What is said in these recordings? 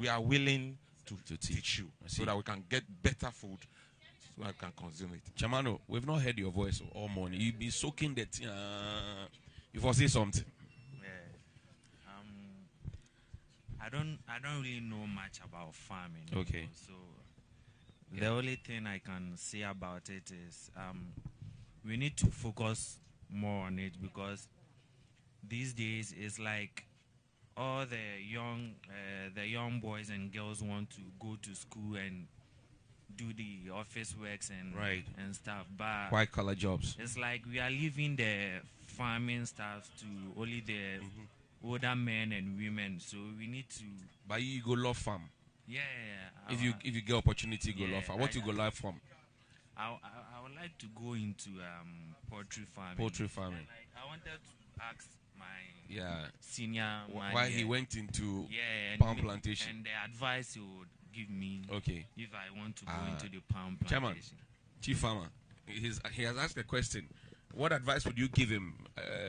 we are willing to teach you so that we can get better food so I can consume it. Chamano, we've not heard your voice all morning. You've been soaking that. You foresee something. I don't really know much about farming. Okay. So the only thing I can say about it is we need to focus more on it, because these days it's like all the young boys and girls want to go to school and do the office works and stuff, but white collar jobs. It's like we are leaving the farming stuff to only the older men and women. So we need to. But you go love farm. Yeah. If you get opportunity, go love farm. What you go love from? I would like to go into poultry farming. Poultry farming. I wanted to ask my senior why he went into palm plantation and the advice he would give me if I want to go into the palm plantation. Chairman, Chief Farmer, he has asked a question. What advice would you give him?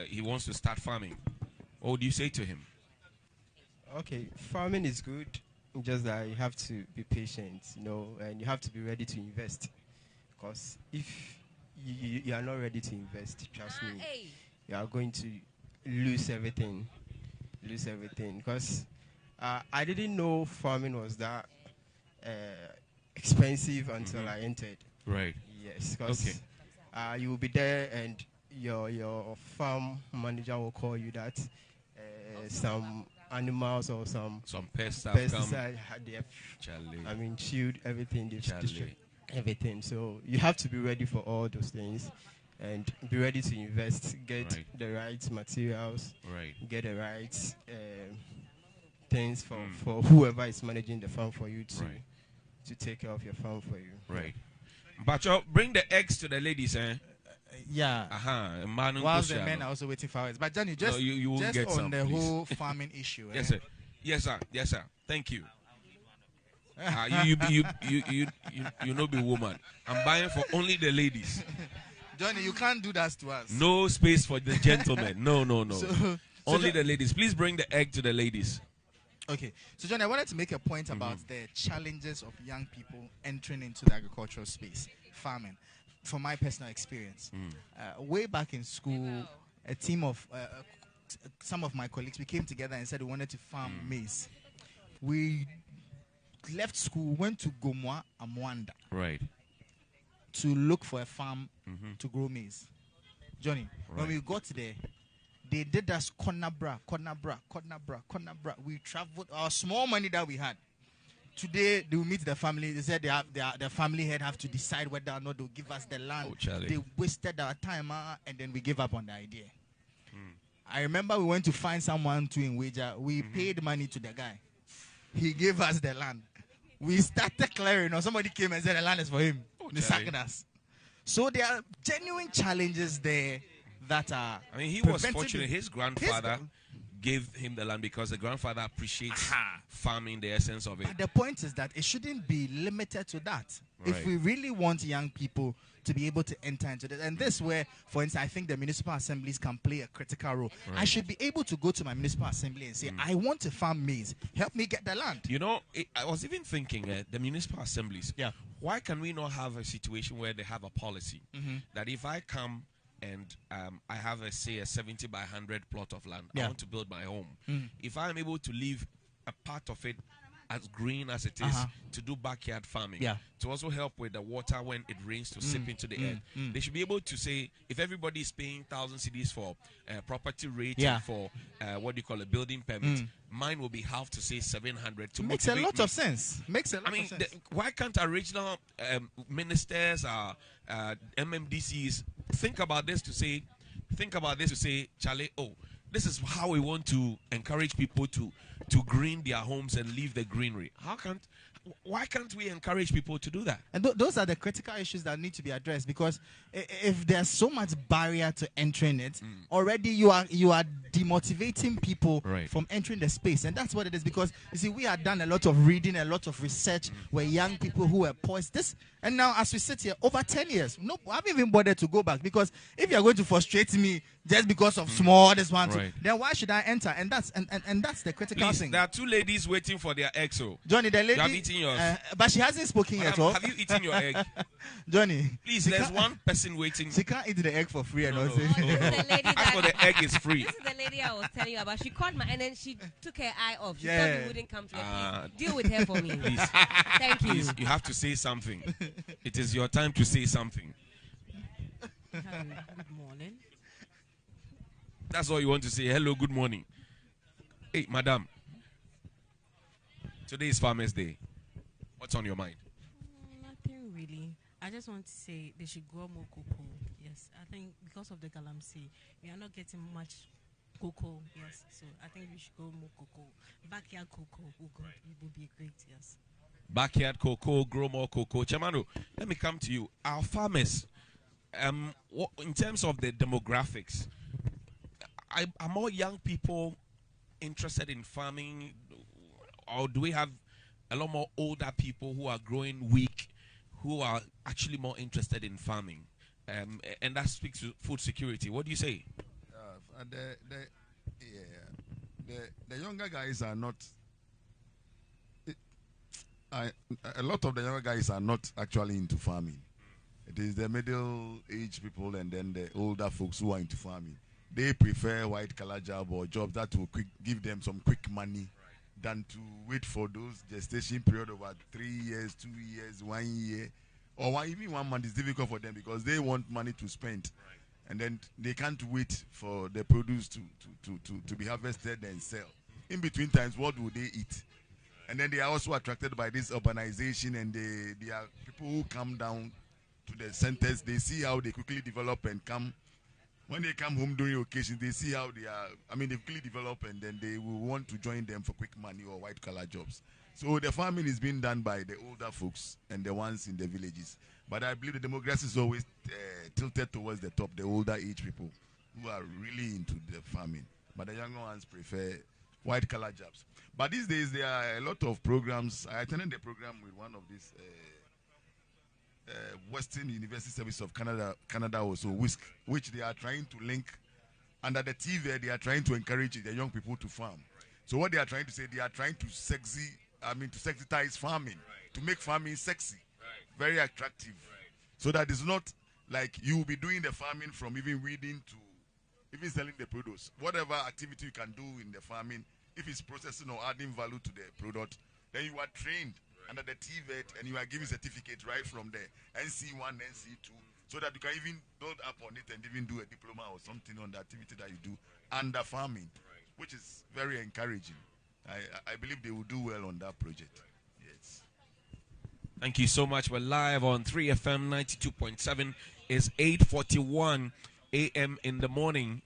He wants to start farming. What would you say to him? Okay, farming is good, just that you have to be patient, and you have to be ready to invest. Because if you are not ready to invest, trust me, you are going to lose everything. Because I didn't know farming was that expensive until I entered. Right. Yes, because you will be there and your farm manager will call you that some animals or some pesticide they have, chewed everything, they've destroyed everything. So you have to be ready for all those things and be ready to invest, get the right materials, get the right things for whoever is managing the farm for you to take care of your farm for you. Right. But bring the eggs to the ladies, eh? Yeah. Whilst the men are also waiting for us. But Johnny, just, you just get on some, the please. whole farming issue. Yes, sir. Yes, sir. Thank you. You know, be woman. I'm buying for only the ladies. Johnny, you can't do that to us. No space for the gentlemen. No. So only the ladies. Please bring the egg to the ladies. Okay. So, Johnny, I wanted to make a point about the challenges of young people entering into the agricultural space, farming. From my personal experience, way back in school, a team of some of my colleagues, we came together and said we wanted to farm maize. We left school, went to Gomwa, Amwanda, to look for a farm to grow maize. Johnny, when we got there, they did us corner bra. We traveled our small money that we had. Today, they will meet the family. They said the family head have to decide whether or not they'll give us the land. They wasted our time, and then we gave up on the idea. I remember we went to find someone to in Wager. We paid money to the guy. He gave us the land. We started clearing. Somebody came and said the land is for him. They sacked us. So there are genuine challenges there that are. I mean, he was fortunate. His grandfather gave him the land because the grandfather appreciates farming, the essence of it. But the point is that it shouldn't be limited to that. If we really want young people to be able to enter into this, and this where, for instance, I think the municipal assemblies can play a critical role. I should be able to go to my municipal assembly and say, I want to farm maize. Help me get the land. I was even thinking, the municipal assemblies, why can we not have a situation where they have a policy that if I come and I have a 70 by 100 plot of land, I want to build my home. If I'm able to leave a part of it as green as it is to do backyard farming, to also help with the water when it rains to sip into the earth, they should be able to say, if everybody is paying 1,000 cedis for property rating for what do you call a building permit, mine will be half to say 700 to makes a lot of sense. Why can't our regional ministers, our MMDCs think about this to say, Charlie, this is how we want to encourage people to green their homes and leave the greenery. How can't why can't we encourage people to do that? And those are the critical issues that need to be addressed, because if there's so much barrier to entering it, already you are demotivating people from entering the space. And that's what it is, because you see, we have done a lot of reading, a lot of research where young people who were poised this, and now as we sit here over 10 years, no, I haven't even bothered to go back, because if you're going to frustrate me just because of small this one, then why should I enter? And that's the critical thing. There are two ladies waiting for their eggs. Johnny, the lady, you have eaten yours, but she hasn't spoken yet. Have you eaten your egg? Johnny, please, there's one person waiting. She can't eat the egg for free. As for the egg is free. This is the lady I was telling you about. She called and then she took her eye off. She thought we wouldn't come to her. Deal with her for me. Please. Thank you. Please, you have to say something. It is your time to say something. Good morning. That's all you want to say. Hello, good morning. Hey, madam. Today is Farmers Day. What's on your mind? Nothing really. I just want to say they should grow more cocoa. Yes, I think because of the galamsey, we are not getting much cocoa. Yes, so I think we should grow more cocoa. Backyard cocoa would be great. Yes. Backyard cocoa, grow more cocoa. Chamano, let me come to you. Our farmers, in terms of the demographics, are more young people interested in farming, or do we have a lot more older people who are growing weak, who are actually more interested in farming? And that speaks to food security. What do you say? The younger guys are not. A lot of the younger guys are not actually into farming. It is the middle-aged people and then the older folks who are into farming. They prefer white-collar job or jobs that will give them some quick money than to wait for those gestation period over 3 years, 2 years, 1 year, or even 1 month is difficult for them because they want money to spend. And then they can't wait for the produce to be harvested and sell. In between times, what will they eat? And then they are also attracted by this urbanization, and they are people who come down to the centers. They see how they quickly develop and come. When they come home during occasions, they see how they are. They quickly develop, and then they will want to join them for quick money or white-collar jobs. So the farming is being done by the older folks and the ones in the villages. But I believe the demography is always tilted towards the top, the older age people who are really into the farming. But the younger ones prefer white-collar jobs. But these days, there are a lot of programs. I attended the program with one of these Western University Service of Canada also, WISC, which they are trying to link. Under the TV, they are trying to encourage the young people to farm. So what they are trying to say, they are trying to sexitize farming, to make farming sexy, very attractive. So that it's not like you will be doing the farming from even weeding to even selling the produce. Whatever activity you can do in the farming, if it's processing or adding value to the product, then you are trained under the TVET and you are given certificate right from there, NC1, NC2, so that you can even build up on it and even do a diploma or something on the activity that you do under farming, which is very encouraging. I believe they will do well on that project. Yes. Thank you so much. We're live on 3FM 92.7. It's 8:41 a.m. in the morning.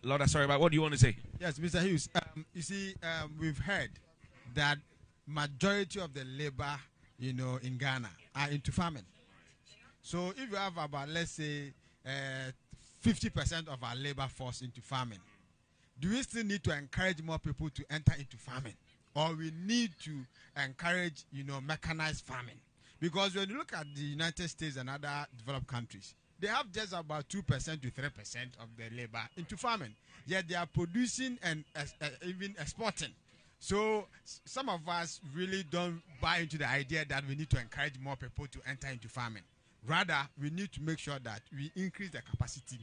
Loda, sorry, but what do you want to say? Yes, Mr. Hughes. You see, we've heard that majority of the labor, in Ghana are into farming. So if you have about, let's say, 50% of our labor force into farming, do we still need to encourage more people to enter into farming? Or we need to encourage, mechanized farming? Because when you look at the United States and other developed countries, they have just about 2% to 3% of their labor into farming. Yet they are producing and even exporting. So some of us really don't buy into the idea that we need to encourage more people to enter into farming. Rather, we need to make sure that we increase the capacity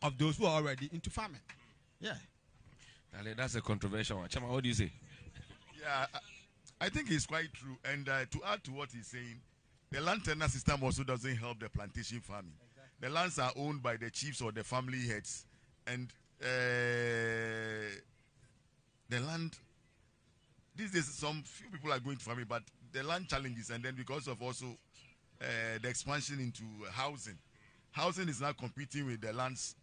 of those who are already into farming. Yeah. That's a controversial one. Chama, what do you say? Yeah, I think it's quite true. And to add to what he's saying, the land tenure system also doesn't help the plantation farming. The lands are owned by the chiefs or the family heads. And the land, these days, some few people are going to farming, but the land challenges, and then because of also the expansion into housing. Housing is now competing with the lands.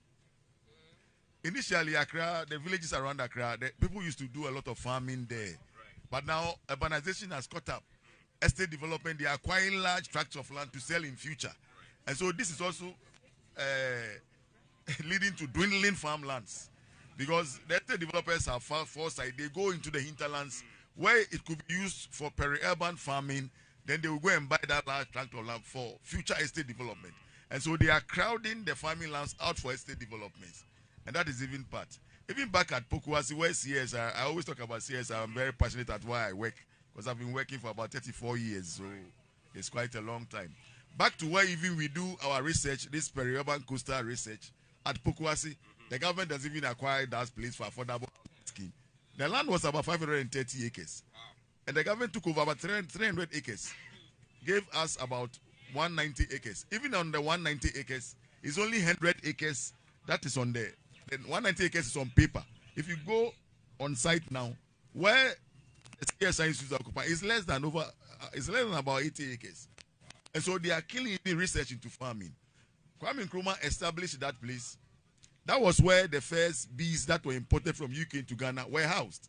Initially, Accra, the villages around Accra, the people used to do a lot of farming there. But now, urbanization has caught up. estate development, they are acquiring large tracts of land to sell in future. And so this is also leading to dwindling farmlands. Because the estate developers have foresight. They go into the hinterlands where it could be used for peri-urban farming. Then they will go and buy that large tract of land for future estate development. And so they are crowding the farming lands out for estate developments. And that is even part. Even back at Pokuase, where CSR, I always talk about CSR. I'm very passionate at why I work. Because I've been working for about 34 years. So it's quite a long time. Back to where even we do our research, this peri-urban coastal research, at Pokuase, the government has even acquired that place for affordable scheme. The land was about 530 acres. And the government took over about 300 acres. Gave us about 190 acres. Even on the 190 acres, it's only 100 acres that is on there. Then 190 acres is on paper. If you go on site now, where the CSI institutes occupy, it's less than about 80 acres. And so they are killing the research into farming. Kwame Nkrumah established that place. That was where the first bees that were imported from UK into Ghana were housed.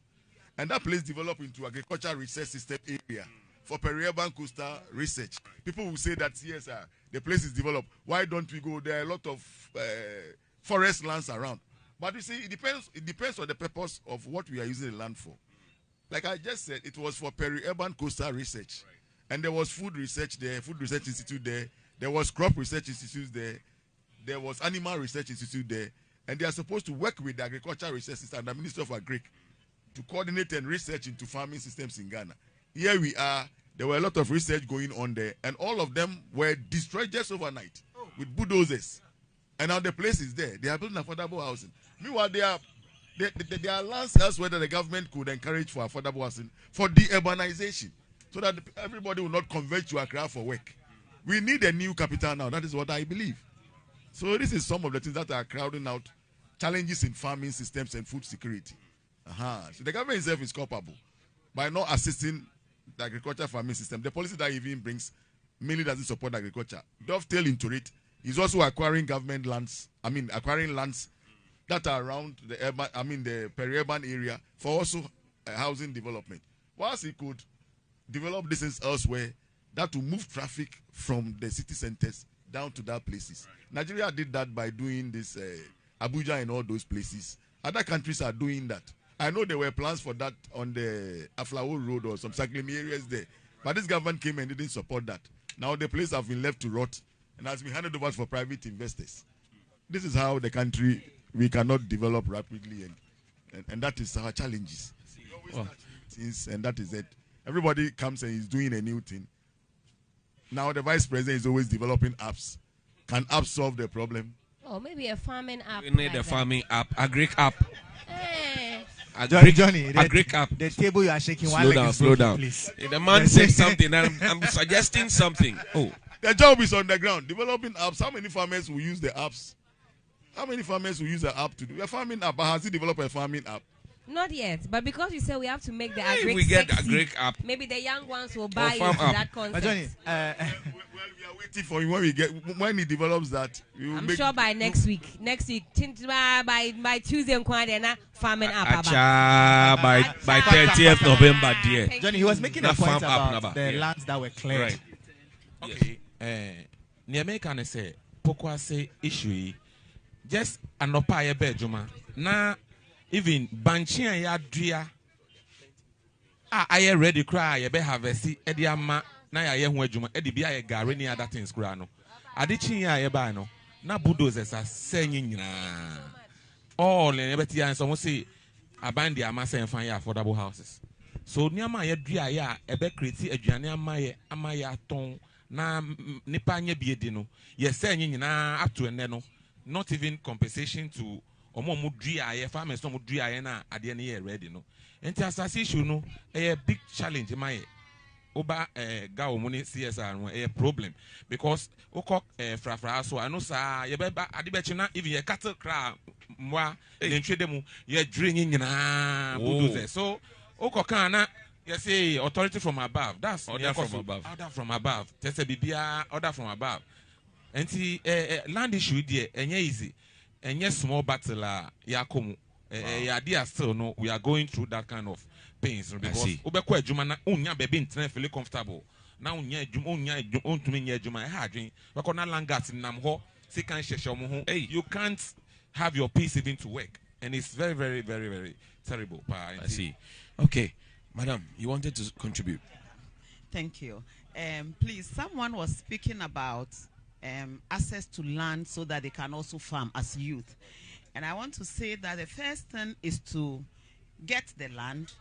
And that place developed into agricultural research system area for peri-urban coastal research. People will say that, yes, the place is developed. Why don't we go? There are a lot of forest lands around. But you see, it depends on the purpose of what we are using the land for. Like I just said, it was for peri-urban coastal research. Right. And there was food research there, Food Research Institute there. There was Crop Research Institute there. There was Animal Research Institute there. And they are supposed to work with the Agricultural Research System and the Ministry of Agric to coordinate and research into farming systems in Ghana. Here we are. There were a lot of research going on there. And all of them were destroyed just overnight with bulldozers. And now the place is there. They are building affordable housing. Meanwhile, there are lands elsewhere that the government could encourage for affordable housing for de-urbanization so that everybody will not converge to Accra for work. We need a new capital now. That is what I believe. So this is some of the things that are crowding out challenges in farming systems and food security. So the government itself is culpable by not assisting the agriculture farming system. The policy that even brings mainly doesn't support agriculture. Dovetail into it is also acquiring government lands. Acquiring lands that are around the urban, the peri-urban area for also housing development. Whilst it could develop distance elsewhere, that will move traffic from the city centers down to that places. Nigeria did that by doing this Abuja and all those places. Other countries are doing that. I know there were plans for that on the Aflawo Road or some cycling areas there. But this government came and didn't support that. Now the place have been left to rot and has been handed over for private investors. This is how the country, we cannot develop rapidly, and that is our challenges. And that is it. Everybody comes and is doing a new thing. Now the vice president is always developing apps. Can apps solve the problem? Oh, maybe a farming app. We need a farming app, Agric app. Johnny, Agric app. The table you are shaking. Slow down. Please. The man said something, and I'm suggesting something. Oh, the job is on the ground. Developing apps. How many farmers will use the apps? How many farmers will use the app to do a farming app? Has he developed a farming app? Not yet, but because you said we have to make the Agric we get sexy, Agric app. Maybe the young ones will buy into that concept. Johnny, we are waiting for him when he develops that. I'm sure by next week, by Tuesday, farming app. By 30th November, dear. Johnny, he was making a point about the lands that were cleared. Right. Okay. Niame can say Pokuase issue. Just anopa yebe juma na. Even Banchin ya dria aye ready cry ye be harvest edi ama na ya ye ho adwuma edi bia ye gare ni other things kura no ade chin ya ye ba no na bulldozers asenyi nyina all ne beti an so mo say abandi ama sen fan ya affordable houses so niama ye dria ya e be create aduane ama ye aton na nipa nya bi edi no ye senyi nyina up to ene no not even compensation to omo dua farmers no dua na ade ne ye ready no enti asase issue no a big challenge my oba ga omo ne CSR no a problem because okok frafra so I know sa ye be ade be chi na even ye cattle cra mwa ne twede mu ye dre nyina bulldozer so okoka na you say authority from above, that's order from above. Order from above. Just a bibia order from above. And land issue there, and easy. And yes, small battle yakomu. Idea still no, we are going through that kind of pains because Ubekwe Jumana unya baby feel comfortable. Now you can't have your peace even to work, and it's very, very, very, very terrible. I see. Okay, madam, you wanted to contribute. Thank you. Please, someone was speaking about access to land so that they can also farm as youth. And I want to say that the first thing is to get the land.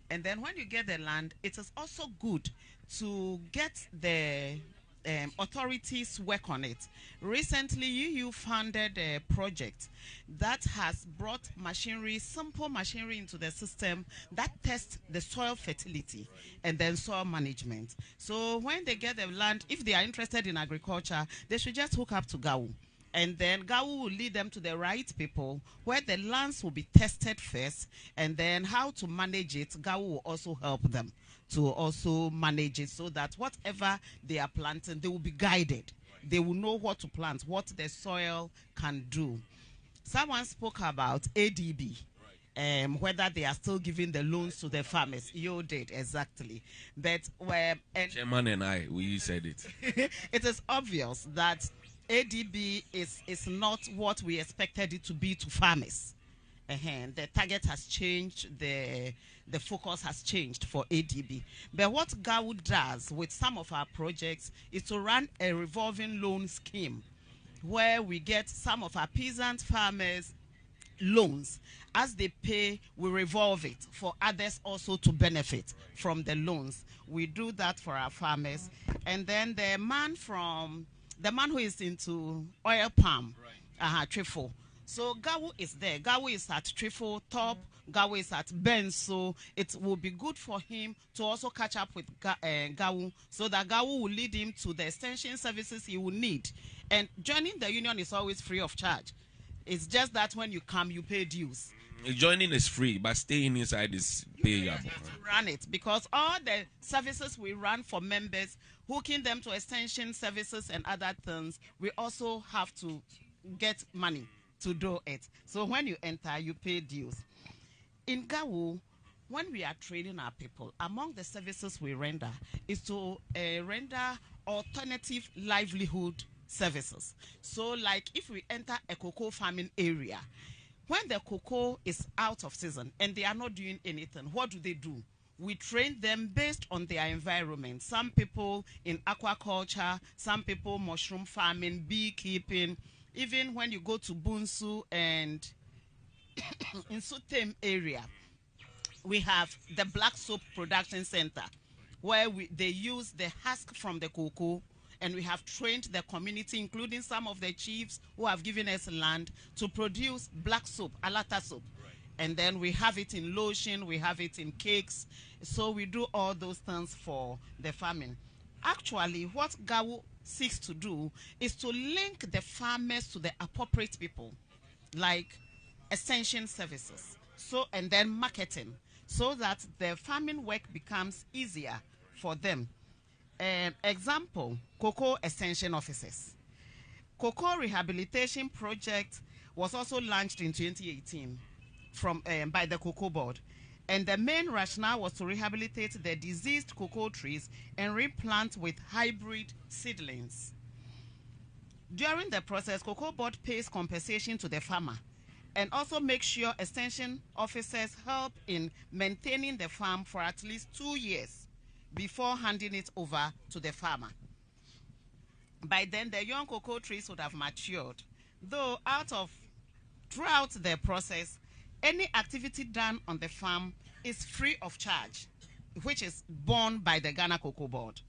And then when you get the land, it is also good to get the authorities work on it. Recently, UU funded a project that has brought machinery, simple machinery into the system that tests the soil fertility and then soil management. So when they get the land, if they are interested in agriculture, they should just hook up to GAU. And then GAU will lead them to the right people where the lands will be tested first, and then how to manage it, GAU will also help them to also manage it so that whatever they are planting, they will be guided. They will know what to plant, what the soil can do. Someone spoke about ADB, whether they are still giving the loans to the farmers. You did, exactly. But Chairman and I, we said it. It is obvious that ADB is not what we expected it to be to farmers. The target has changed, the focus has changed for ADB. But what GAU does with some of our projects is to run a revolving loan scheme where we get some of our peasant farmers loans. As they pay, we revolve it for others also to benefit from the loans. We do that for our farmers. And then the man who is into oil palm, Trifle. So GAU is there. GAU is at Trifle top. GAU is at Ben. So it will be good for him to also catch up with GAU so that GAU will lead him to the extension services he will need. And joining the union is always free of charge. It's just that when you come, you pay dues. Joining is free, but staying inside is payable. Run it because all the services we run for members, hooking them to extension services and other things, we also have to get money to do it. So when you enter, you pay dues. In GAU, when we are training our people, among the services we render is to render alternative livelihood services. So like if we enter a cocoa farming area, when the cocoa is out of season and they are not doing anything, what do? We train them based on their environment. Some people in aquaculture, some people mushroom farming, beekeeping. Even when you go to Bunsu and in Sutem area, we have the Black Soap Production Center where they use the husk from the cocoa, and we have trained the community, including some of the chiefs who have given us land, to produce black soap, alata soap. Right. And then we have it in lotion, we have it in cakes. So we do all those things for the farming. Actually, what GAU seeks to do is to link the farmers to the appropriate people, like extension services, and then marketing, so that the farming work becomes easier for them. Example, cocoa extension officers. Cocoa rehabilitation project was also launched in 2018 by the Cocoa Board. And the main rationale was to rehabilitate the diseased cocoa trees and replant with hybrid seedlings. During the process, Cocoa Board pays compensation to the farmer and also make sure extension officers help in maintaining the farm for at least 2 years before handing it over to the farmer. By then, the young cocoa trees would have matured. Though throughout the process, any activity done on the farm is free of charge, which is borne by the Ghana Cocoa Board.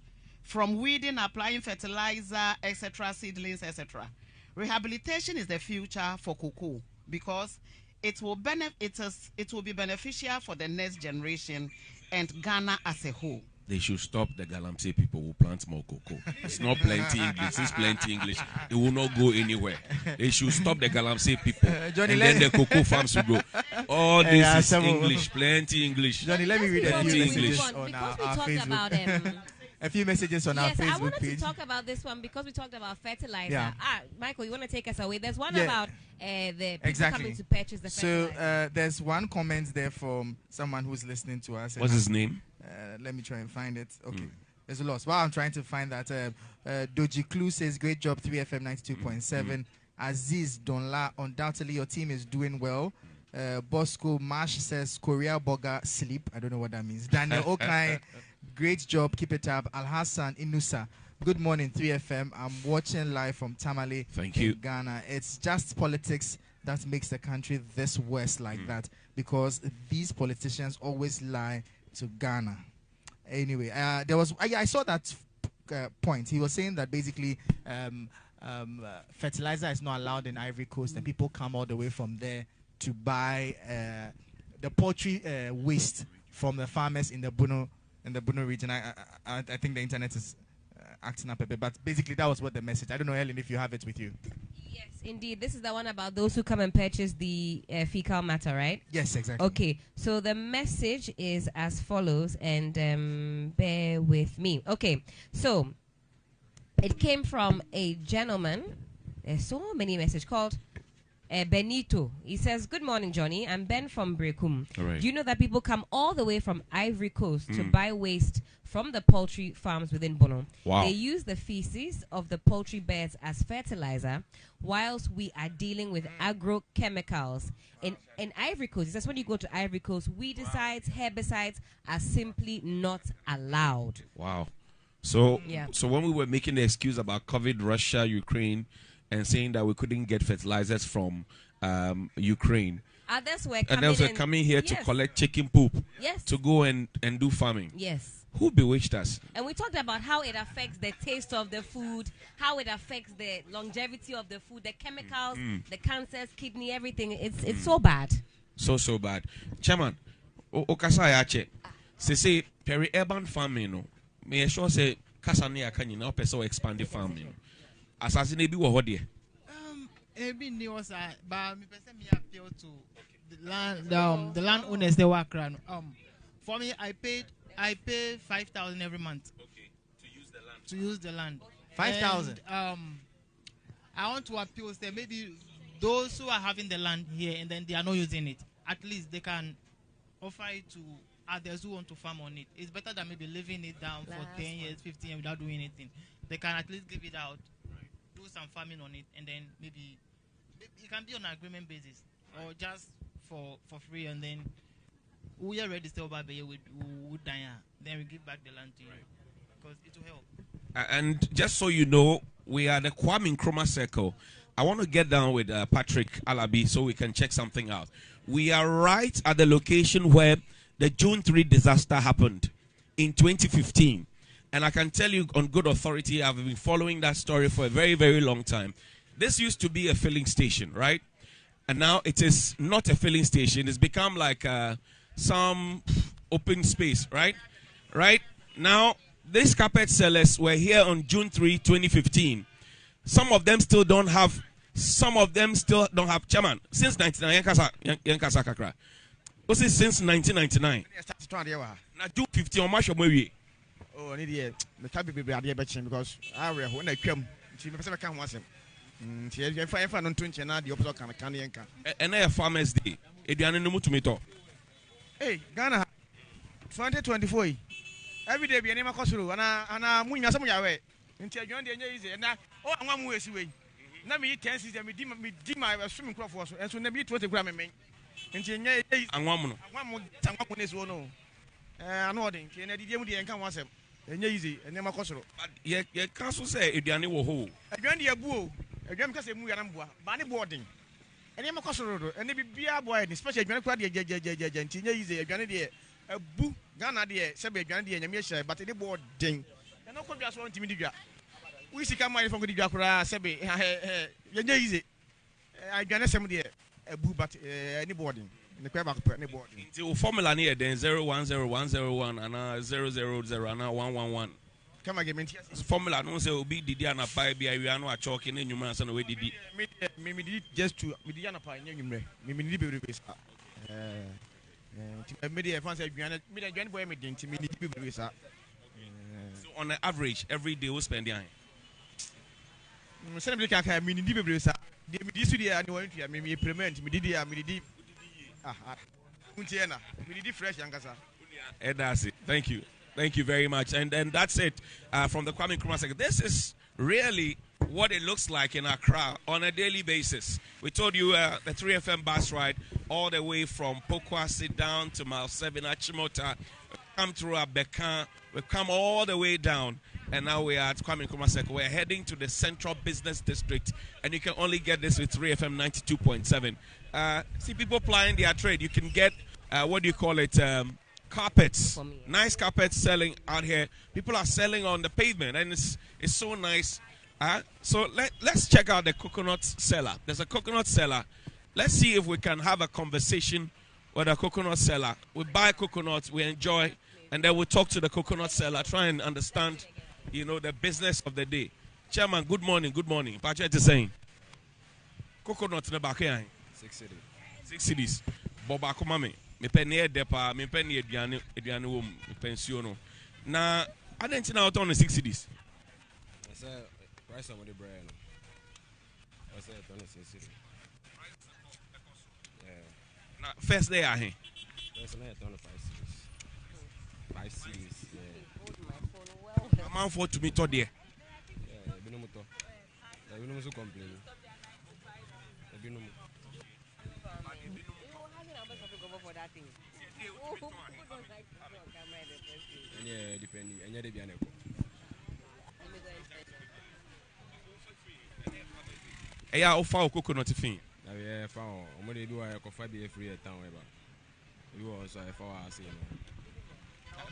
From weeding, applying fertilizer, etc., seedlings, etc. Rehabilitation is the future for cocoa because it will be beneficial for the next generation and Ghana as a whole. They should stop the Galamsey people who plant more cocoa. It's not plenty English. It's plenty English. It will not go anywhere. They should stop the Galamsey people. Johnny, and then the cocoa farms will go. All this is English, plenty English. Johnny, let me read a few messages on our Facebook. About, a few messages on our Facebook page. Yes, I wanted to talk about this one because we talked about fertilizer. Yeah. Michael, you want to take us away? There's one about the people coming to purchase the fertilizer. So there's one comment there from someone who's listening to us. What's his name? Let me try and find it. Okay. There's a loss. While I'm trying to find that, Doji Clue says, great job, 3FM 92.7. Aziz Donla, undoubtedly your team is doing well. Bosco Marsh says, Korea Boga sleep. I don't know what that means. Daniel Okai, great job, keep it up. Al Hassan Inusa, good morning, 3FM. I'm watching live from Tamale, Ghana. It's just politics that makes the country this worse like that, because these politicians always lie to Ghana. Anyway, there was I saw that point. He was saying that basically fertilizer is not allowed in Ivory Coast, and people come all the way from there to buy the poultry waste from the farmers in the Bono region. I think the internet is acting up a bit, but basically that was what the message. I don't know, Helen, if you have it with you. Yes, indeed. This is the one about those who come and purchase the fecal matter, right? Yes, exactly. Okay, so the message is as follows, and bear with me. Okay, so it came from a gentleman. There's so many messages called Benito. He says, good morning, Johnny. I'm Ben from Brekum. Right. Do you know that people come all the way from Ivory Coast to buy waste from the poultry farms within Bono? Wow. They use the feces of the poultry beds as fertilizer, whilst we are dealing with agrochemicals. In Ivory Coast, he says when you go to Ivory Coast, weedicides, herbicides are simply not allowed. Wow. So, Yeah. so when we were making the excuse about COVID, Russia, Ukraine, and saying that we couldn't get fertilizers from Ukraine, Others were coming here to Yes. collect chicken poop Yes. to go and do farming. Yes. Who bewitched us? And we talked about how it affects the taste of the food, how it affects the longevity of the food, the chemicals, the cancers, kidney, everything. It's so bad. So bad. Chairman, okasa ya che. Say peri-urban farming no. Me sure say kasa ne akanyi na opese expand farming. Asase na bi wo ho de. Ebi ni was but me person me appeal to the landowners they work around. For me I pay 5,000 every month. Okay. To use the land. 5,000. I want to appeal say maybe those who are having the land here and then they are not using it, at least they can offer it to others who want to farm on it. It's better than maybe leaving it down for 10 years, 15 years without doing anything. They can at least give it out, do some farming on it, and then maybe it can be on an agreement basis or just for free, and then we are ready to over we would die, then we give back the land to you because it will help. And just so you know, we are the Kwame Nkrumah Circle. I want to get down with Patrick Alabi so we can check something out. We are right at the location where the June 3 disaster happened in 2015. And I can tell you on good authority, I've been following that story for a very, very long time. This used to be a filling station, right? And now it is not a filling station. It's become like some open space, right? Right? Now, these carpet sellers were here on June 3, 2015. Some of them still don't have, chairman, since 1999, Yankasa Kakra. What's it since 1999? Now, June 15, on March, oh, I need to be a betting because I will when I come. She never can once him. If I find on 20 and the opposite kind of candy and can. And I Farmers Day. Hey, Ghana 2024. Every day be a name of Kosovo and I'm moving some way. Until you easy and now, oh, I'm one way away. Now, me 10 seasons, me dim my swimming crop was, and so never 20 gram. Until and one is one. I'm nodding, and I didn't come once. And easy, and never Kosovo. But yet, can't say if you are new hole. A grand year boo, a grand because I'm Barney boarding. And I'm a Kosovo, and maybe be a boy, especially Grand Quadia, easy, a grand idea. A boo, Ghana, dear, Sabi, Grandy, and Yamisha, but a boarding. And no could just want to meet. We see come from the Jakura, Sabi, easy. I got somebody a boo, but any boarding. In the Quebec, any boarding. The formula near then 010101 and 000 and 111. Come again, formula don't say be Diana Pai be a chalking in your man's and away did me just to Midiana Pai, me be media fans have been a boy meeting to me. So on the average, every day we spend behind. Somebody can have me in the this year, I know me implement me did Untiana, me did fresh Yankasa. And that's it. Thank you. Thank you very much. And that's it from the Kwame Nkrumah Circle. This is really what it looks like in Accra on a daily basis. We told you the 3FM bus ride all the way from Pokuase down to Mile 7 at Chimota. We've come through Abeka. We've come all the way down. And now we are at Kwame Nkrumah Circle. We're heading to the Central Business District. And you can only get this with 3FM 92.7. See people plying their trade. You can get, what do you call it, carpets. Nice carpets selling out here. People are selling on the pavement. And it's so nice. So let's check out the coconut seller. There's a coconut seller. Let's see if we can have a conversation with a coconut seller. We buy coconuts, we enjoy, and then we talk to the coconut seller, try and understand, the business of the day. Chairman, good morning, good morning. Patrick is saying, coconut in the back here. 6 cedis. 6 cedis. Boba kumame. Me penny depa, me penny ediane wom, me pensiono. Na, I didn't know how 6 cedis. I said, price of the bread. I said, 6 cedis. Now, first day I hear. First day I 5 cedis. 5 cedis. Yeah. I'm out for to me today. Yeah, I've been so complaining. Yeah, depending. And they be an yeah, how far coconut fin? Yeah, found. What they do, I could be free at town. You also have 4 hours.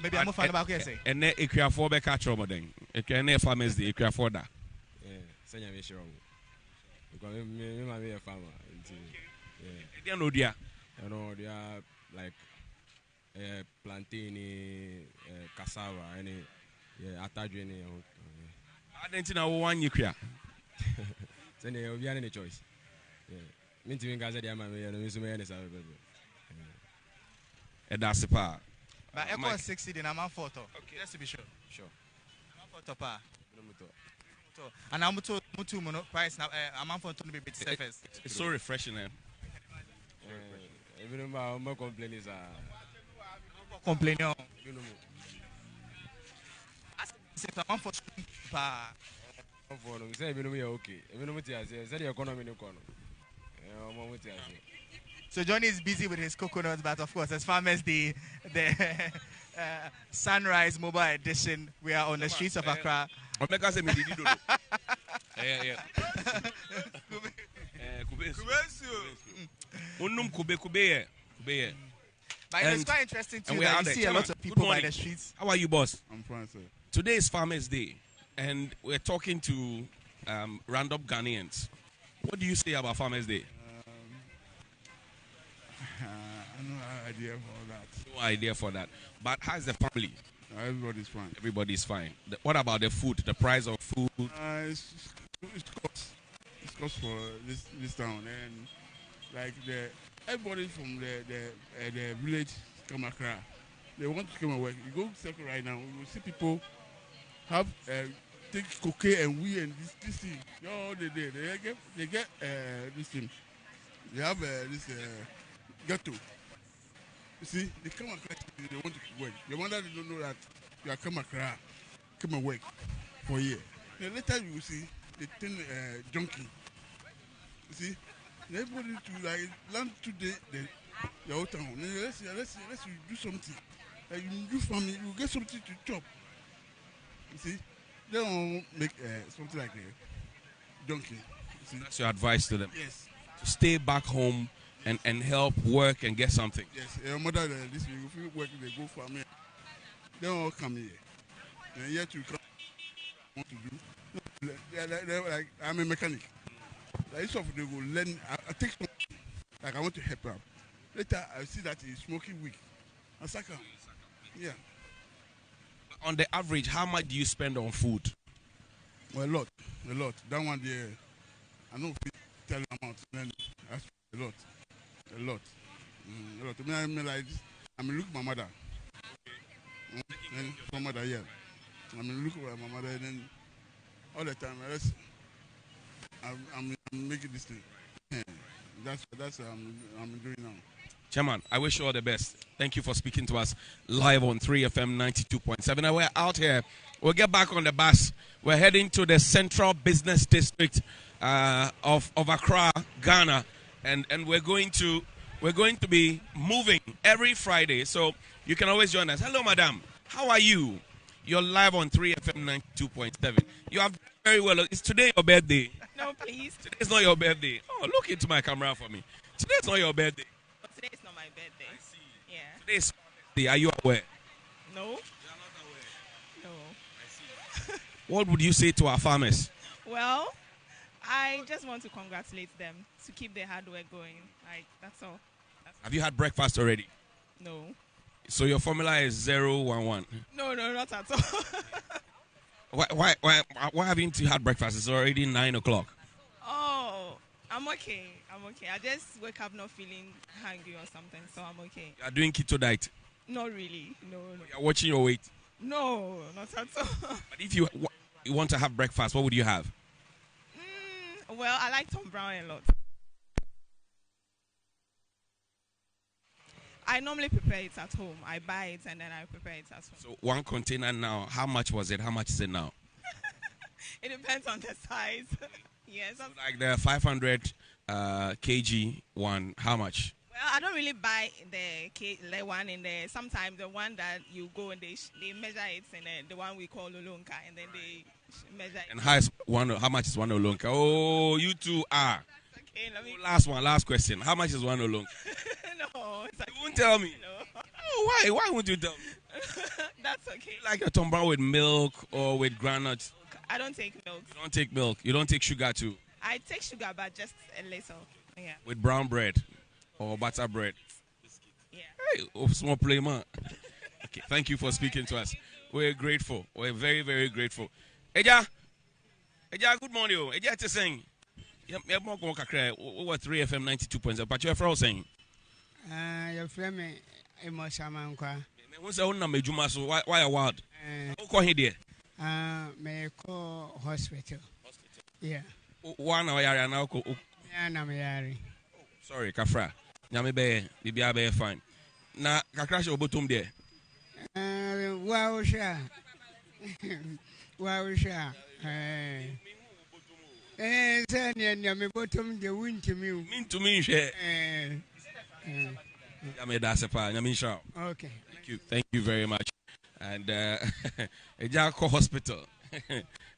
Maybe I'm find about say. And then it can for catch over then. It can never farmers the it can for that. Yeah, send me wrong. Because me might be a farmer. Yeah. They know dia. You know, they are like plantain, cassava, any attajuni. I didn't know 1 year. So they will be any choice. Yeah. Mean to me, guys, they are my way. No, so many is available. And that's the part. But I got 60 in a man photo. Okay, just to be sure. Sure. Photo pa. And I'm to mutu price now. A man photo to be bit surface. It's so refreshing, eh? Even my complaint is complaining. You know. Say a man photo pa. Say even we are okay. Even we say the economy no corner. So Johnny is busy with his coconuts, but of course, as farmers, the Sunrise Mobile Edition, we are on the streets of Accra. But it's quite interesting too that you see a lot of people by the streets. How are you, boss? I'm fine, sir. Today is Farmers Day, and we're talking to random Ghanaians. What do you say about Farmers Day? No idea for that. No idea for that. But how's the family? Everybody's fine. Everybody's fine. What about the food? The price of food? It's cost for this town, and like everybody from the village come Accra. They want to come and work. You go to Circle right now, you will see people have take cocaine and weed and this thing. All they do, they get this thing. They have this ghetto. You see, they come Accra, they want to work. Your mother they don't know that you are come Accra, come and work for a year. Then later you will see they turn junkie. You see, everybody to like land today the whole town. Let's do something. Like you do farming, you get something to chop. You see, they don't make something like a junkie. That's your advice to them. Yes. To stay back home and help work and get something. Yes. Your mother this week, if you work, they go farming. They all come here. And yet you come want to do. They're like I'm a mechanic. Like this stuff they go learn. I take some. Like I want to help out. Later I see that he's smoking weed. I sack him. Yeah. On the average, how much do you spend on food? Well, a lot. That one there, I don't tell amount. Then I spend a lot. I mean, like this. I mean, look at my mother. And my mother, yeah. I mean, look at my mother, and then all the time, I'm making this thing. Yeah. That's what I'm doing now. Chairman, I wish you all the best. Thank you for speaking to us live on 3FM 92.7. And we're out here. We'll get back on the bus. We're heading to the Central Business District of Accra, Ghana, and we're going to be moving every Friday. So you can always join us. Hello, madam. How are you? You're live on 3FM 92.7. You have very well. Is today your birthday? No, please. Today's not your birthday. Oh, look into my camera for me. Today's not your birthday. But today is not my birthday. I see. Yeah. Today's birthday. Are you aware? No. You are not aware. No. I see. What would you say to our farmers? Well, I just want to congratulate them to keep their hard work going. Like, that's all. Have you had breakfast already? No. So your formula is 011. No, not at all. Why haven't you had breakfast? It's already 9 o'clock. Oh, I'm okay. I just wake up not feeling hungry or something, so I'm okay. You are doing keto diet? Not really. No. You are watching your weight? No, not at all. But if you want to have breakfast, what would you have? Well, I like Tom Brown a lot. I normally prepare it at home. I buy it and then I prepare it at home. So one container now, how much was it? How much is it now? It depends on the size. Yes. So like the 500 kg one, how much? Well, I don't really buy the one in there. Sometimes the one that you go and they measure it, and the one we call Olonka, and then they measure it. And how much is one Olonka? Oh, you two are. Okay, last question. How much is one Olonka? No, it's okay. You won't tell me. No. Oh, why? Why won't you tell me? That's okay. Like a Tom Brown with milk or with granules? I don't take milk. You don't take milk. You don't take sugar too. I take sugar, but just a little. Yeah. With brown bread or butter bread. Yeah. Hey, small play man. Okay, thank you for speaking to us. We're grateful. We're very, very grateful. Eja, good morning. Eja, to sing. You're more going to over 3FM 92.0. But you're from saying. Your friend, Emotion. What's the own number? Why a word? Who call here? May call hospital. Yeah. 1 hour now. Sorry, Kafra. Nyame be fine. Na kakrasha obotum there. Wow, sure. Wow, sure. Nyame bottom the wind to me. Mean to me, share. Nyame dasepa. Nyame shout. Okay. Thank you very much. And Ejako Hospital.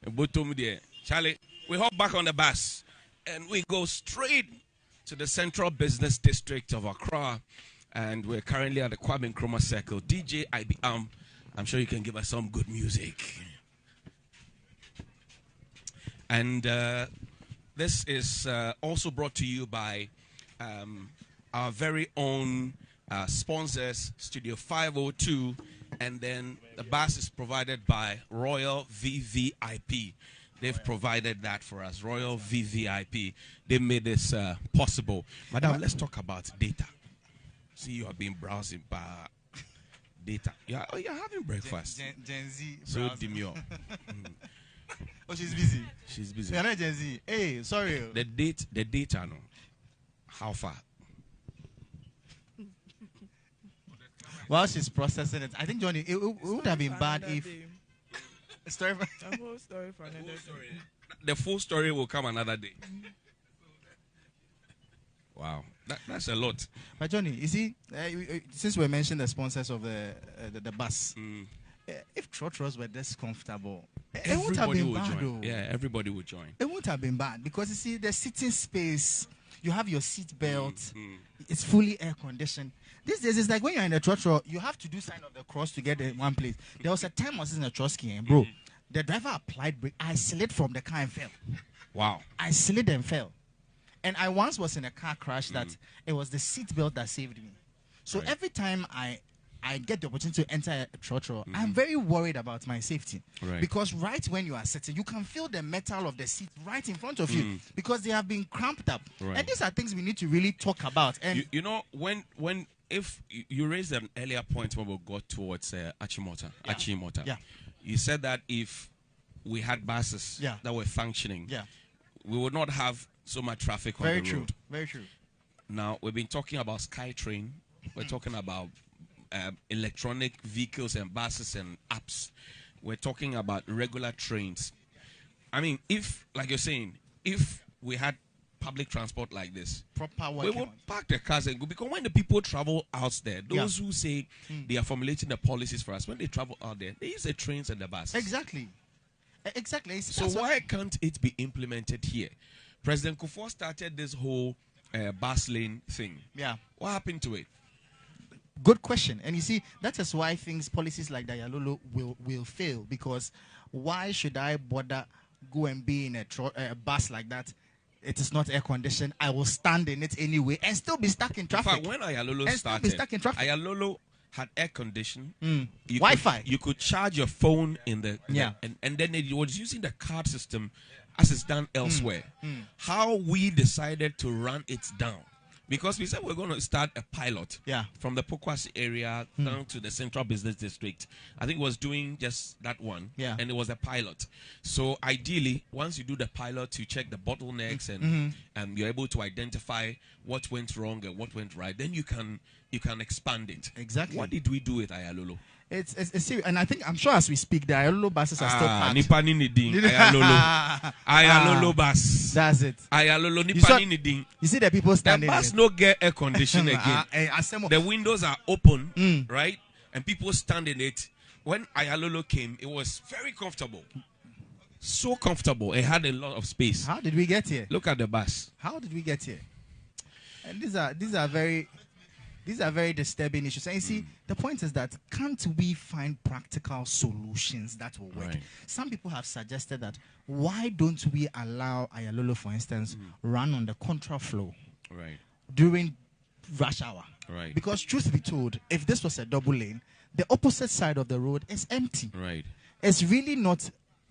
Bottom there. Charlie, we hop back on the bus and we go straight to the Central Business District of Accra, and we're currently at the Kwame Nkrumah Circle. DJ IBM, I'm sure you can give us some good music. And this is also brought to you by our very own sponsors, Studio 502, and then the bus is provided by Royal VVIP. They've provided that for us. Royal VVIP. They made this possible. Madam, let's talk about data. See, you have been browsing by data. You're having breakfast. Gen Z. So demure. Oh, she's busy. She's busy. You're not Gen Z. Hey, sorry. The data, no. How far? While she's processing it, I think, Johnny, it would have been bad if... Story for a whole story for another day. The full story will come another day. Wow, that's a lot. But Johnny, you see, since we mentioned the sponsors of the bus, if trotros were this comfortable, it would have been bad. Though. Yeah, everybody would join. It wouldn't have been bad because you see, the sitting space, you have your seat belt, it's fully air conditioned. These days, it's like when you're in a trotro, you have to do sign of the cross to get in one place. There was a time I was in a Trotsky, bro. The driver applied brake. I slid from the car and fell. Wow. I slid and fell. And I once was in a car crash that it was the seat belt that saved me. So every time I get the opportunity to enter a trotro, I'm very worried about my safety. Right. Because right when you are sitting, you can feel the metal of the seat right in front of you because they have been cramped up. Right. And these are things we need to really talk about. And you know, if you raised an earlier point when we got towards Achimota, Yeah. You said that if we had buses that were functioning, we would not have so much traffic on the road. Very true. Now, we've been talking about SkyTrain. We're talking about electronic vehicles and buses and apps. We're talking about regular trains. I mean, if, like you're saying, if we had public transport like this, proper we would park the cars and go. Because when the people travel out there, those who say they are formulating the policies for us, when they travel out there, they use the trains and the buses. Exactly. So why can't it be implemented here? President Kufuor started this whole bus lane thing. Yeah. What happened to it? Good question. And you see, that is why policies like Ayalolo will fail. Because why should I bother go and be in a bus like that? It is not air conditioned. I will stand in it anyway and still be stuck in traffic. In fact, when Ayalolo started, Ayalolo had air conditioning, Wi-Fi. You could charge your phone in the and then it was using the card system as it's done elsewhere. How we decided to run it down, because we said we're going to start a pilot from the Pokuase area down to the Central Business District. I think it was doing just that one, and it was a pilot. So ideally, once you do the pilot, you check the bottlenecks and you're able to identify what went wrong and what went right. Then you can expand it. Exactly. What did we do with Ayalolo? It's serious, and I'm sure as we speak, the Ayalolo buses are still packed. Nipani niding Ayalolo bus. That's it. Ayalolo nipani niding. You see the people standing. The bus no get air conditioning again. The windows are open, right? And people stand in it. When Ayalolo came, it was very comfortable. So comfortable. It had a lot of space. How did we get here? Look at the bus. How did we get here? And these are very disturbing issues. And you see, the point is that can't we find practical solutions that will work? Right. Some people have suggested that why don't we allow Ayalolo, for instance, run on the contra flow during rush hour? Right. Because truth be told, if this was a double lane, the opposite side of the road is empty. Right. It's really not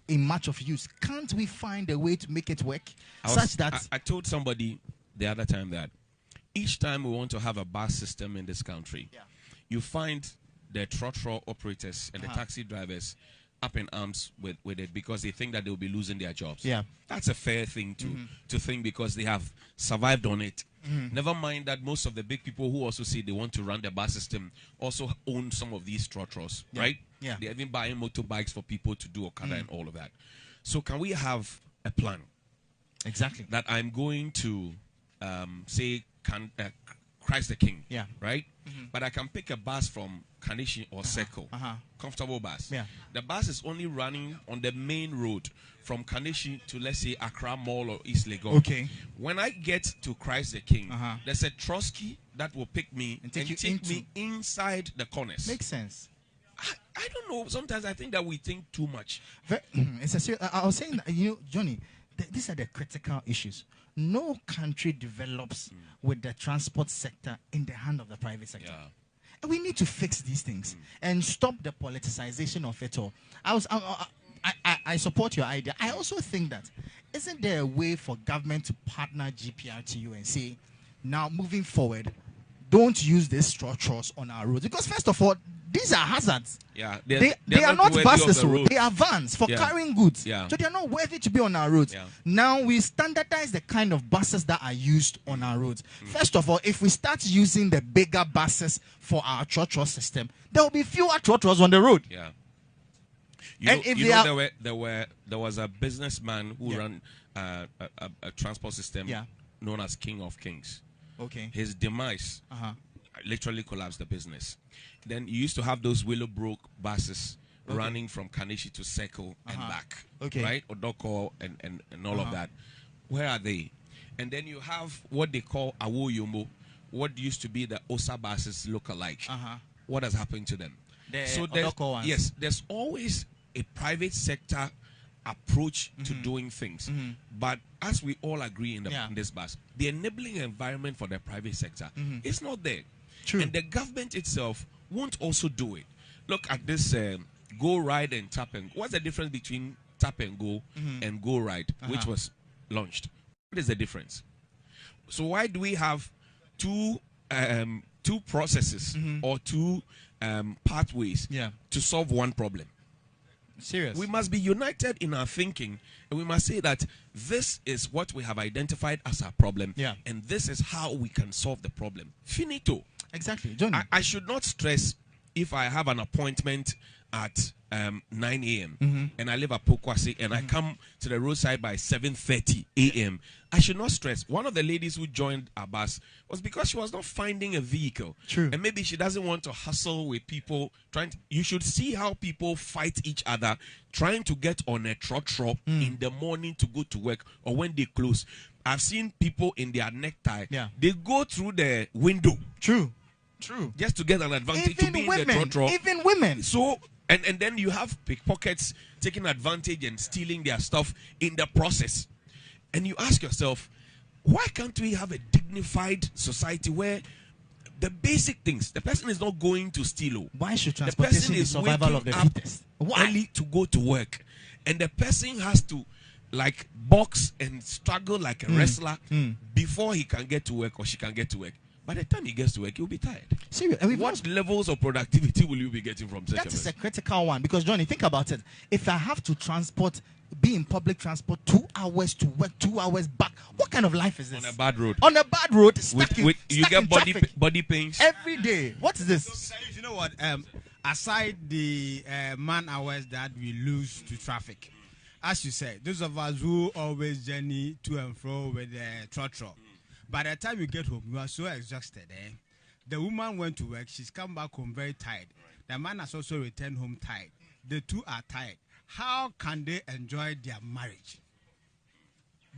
in much of use. Can't we find a way to make it work I told somebody the other time that each time we want to have a bus system in this country, you find the trotro operators and the taxi drivers up in arms with it because they think that they'll be losing their jobs. Yeah. That's a fair thing to think because they have survived on it. Never mind that most of the big people who also say they want to run the bus system also own some of these trotros, right? Yeah. They're even buying motorbikes for people to do Okada and all of that. So can we have a plan? Exactly. That I'm going to say Christ the King, right? But I can pick a bus from Kanishi or Seko, comfortable bus. Yeah. The bus is only running on the main road from Kanishi to, let's say, Accra Mall or East Lagos. Okay. When I get to Christ the King, there's a Trotsky that will pick me and take me inside the corners. Makes sense. I don't know. Sometimes I think that we think too much. I was saying that, Johnny, these are the critical issues. No country develops with the transport sector in the hand of the private sector. Yeah. And we need to fix these things and stop the politicization of it all. I support your idea. I also think that isn't there a way for government to partner GPRTU and say, now moving forward, don't use these structures on our roads? Because first of all, these are hazards. Yeah, they are not buses, they are vans for carrying goods. Yeah. So they are not worthy to be on our roads. Yeah. Now we standardize the kind of buses that are used on our roads. First of all, if we start using the bigger buses for our trotro system, there will be fewer trotros on the road. Yeah. There was a businessman who ran a transport system known as King of Kings. Okay. His demise literally collapsed the business. Then you used to have those Willowbrook buses running from Kanishi to Seko and back. Okay. Right? Odoko and all of that. Where are they? And then you have what they call Awoyomo, what used to be the Osa buses look-alike. What has happened to them? There's always a private sector approach to doing things. But as we all agree in this bus, the enabling environment for the private sector is not there. True. And the government itself won't also do it. Look at this Go Ride and Tap and Go. What's the difference between Tap and Go and Go Ride, which was launched? What is the difference? So why do we have two processes or two pathways to solve one problem? Serious. We must be united in our thinking, and we must say that this is what we have identified as our problem, and this is how we can solve the problem. Finito. Exactly, Johnny. I should not stress if I have an appointment at 9 a.m. and I live at Pokuase and I come to the roadside by 7:30 a.m. I should not stress. One of the ladies who joined our bus was because she was not finding a vehicle. True. And maybe she doesn't want to hustle with people you should see how people fight each other trying to get on a trotro in the morning to go to work or when they close. I've seen people in their necktie. They go through the window. True. Just to get an advantage to be in the trotro. Even women. So and then you have pickpockets taking advantage and stealing their stuff in the process. And you ask yourself, why can't we have a dignified society where the basic things, the person is not going to steal. Why should transportation be survival of the fittest? Why? Early to go to work. And the person has to like box and struggle like a wrestler before he can get to work or she can get to work. By the time he gets to work, he'll be tired. Seriously, what levels of productivity will you be getting from such a person? That is a critical one because, Johnny, think about it. If I have to be in public transport 2 hours to work, 2 hours back, what kind of life is this? On a bad road. On a bad road, you get body pains every day. What is this? So, you know what? Aside the man hours that we lose to traffic, as you said, those of us who always journey to and fro with the trotro. By the time you get home, you are so exhausted. The woman went to work. She's come back home very tired. The man has also returned home tired. The two are tired. How can they enjoy their marriage?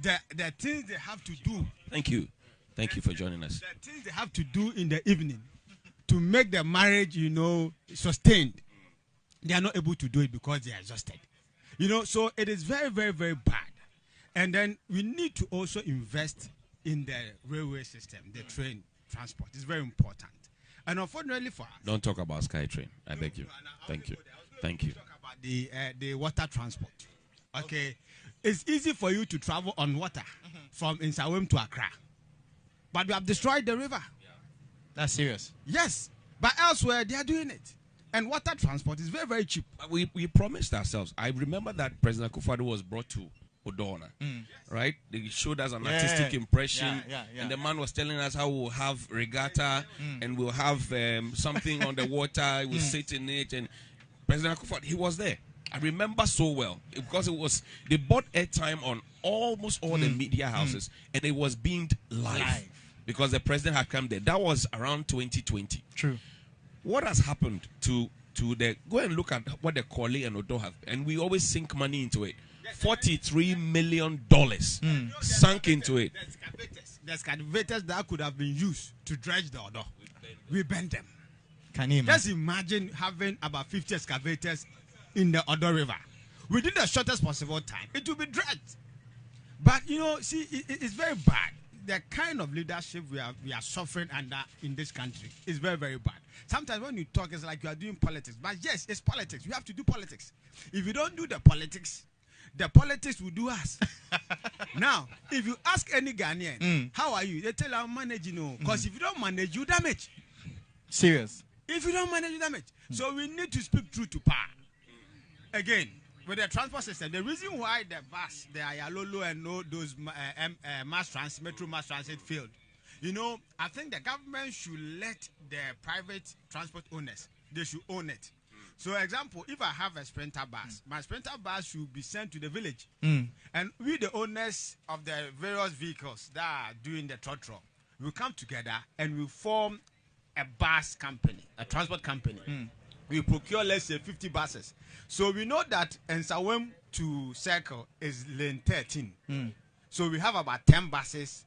The things they have to do. Thank you. Thank you for joining us. The things they have to do in the evening to make the marriage, sustained. They are not able to do it because they are exhausted. So it is very, very, very bad. And then we need to also invest in the railway system, the train transport. Is very important. And unfortunately for us... Don't talk about SkyTrain. I beg you. Thank you. Thank you. Talk about the water transport. Okay. It's easy for you to travel on water from Insawem to Accra. But we have destroyed the river. That's serious. Yes. But elsewhere, they are doing it. And water transport is very, very cheap. We promised ourselves. I remember that President Akufo-Addo was brought to Odona, right? They showed us an artistic impression, and the man was telling us how we'll have regatta and we'll have something on the water. We'll sit in it, and President Akufo-Addo, he was there. I remember so well because they bought airtime on almost all the media houses, and it was beamed live because the president had come there. That was around 2020. True. What has happened to the? Go and look at what the Korle and Odo have, and we always sink money into it. $43 million sunk into it. The excavators that could have been used to dredge the Odo, we bent them. Can you imagine? Just imagine having about 50 excavators in the Odo River within the shortest possible time. It will be dredged. But it's very bad. The kind of leadership we are suffering under in this country is very, very bad. Sometimes when you talk, it's like you are doing politics. But yes, it's politics. You have to do politics. If you don't do the politics will do us. Now, if you ask any Ghanaian, how are you? They tell you I'm managing. Because if you don't manage, you damage. Serious. If you don't manage, you damage. So we need to speak truth to power. Again, with the transport system, the reason why the bus, the Ayalolo and all those metro mass transit failed, I think the government should let the private transport owners, they should own it. So, example, if I have a Sprinter bus, my Sprinter bus should be sent to the village. And we, the owners of the various vehicles that are doing the trotro, will come together and we form a bus company, a transport company. We procure, let's say, 50 buses. So we know that Nsawem to Circle is lane 13. So we have about 10 buses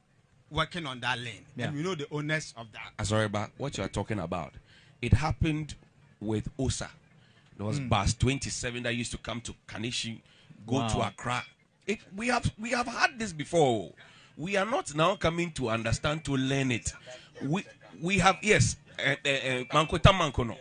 working on that lane. And we know the owners of that. Sorry, but what you are talking about, it happened with OSA. There was bus 27 that used to come to Kanishi, go to Accra. We have had this before. We are not now coming to understand, to learn it. We have, yes, Mankota Mankono.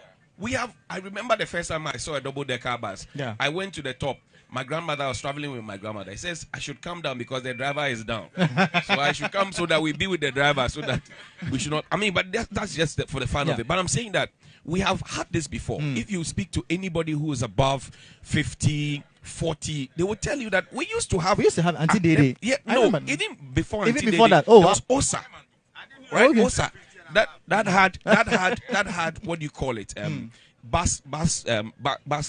I remember the first time I saw a double-decker bus. I went to the top. My grandmother was traveling with my grandmother. He says, I should come down because the driver is down. So I should come so that we be with the driver so that we should not. I mean, but that's just for the fun of it. But I'm saying that we have had this before. If you speak to anybody who is above 50, 40, they will tell you that we used to have Auntie Dede. Yeah, even before Even Auntie before Dede, that. Oh, there was OSA. Right? Okay. OSA. That had what do you call it? Bus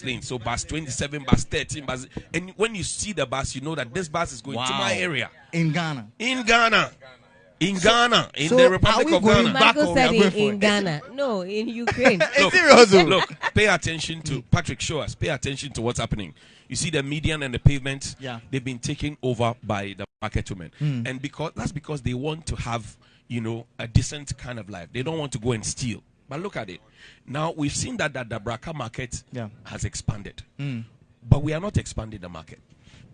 lane. So bus 27, bus 13, and when you see the bus, you know that this bus is going to my area. In Ghana. In the Republic of Ghana. Michael said in Ghana. No, in Ukraine. Look, pay attention to Patrick. Show us. Pay attention to what's happening. You see the median and the pavement. Yeah. They've been taken over by the market women, and that's because they want to have a decent kind of life. They don't want to go and steal. But look at it. Now we've seen that the Braka market has expanded, but we are not expanding the market.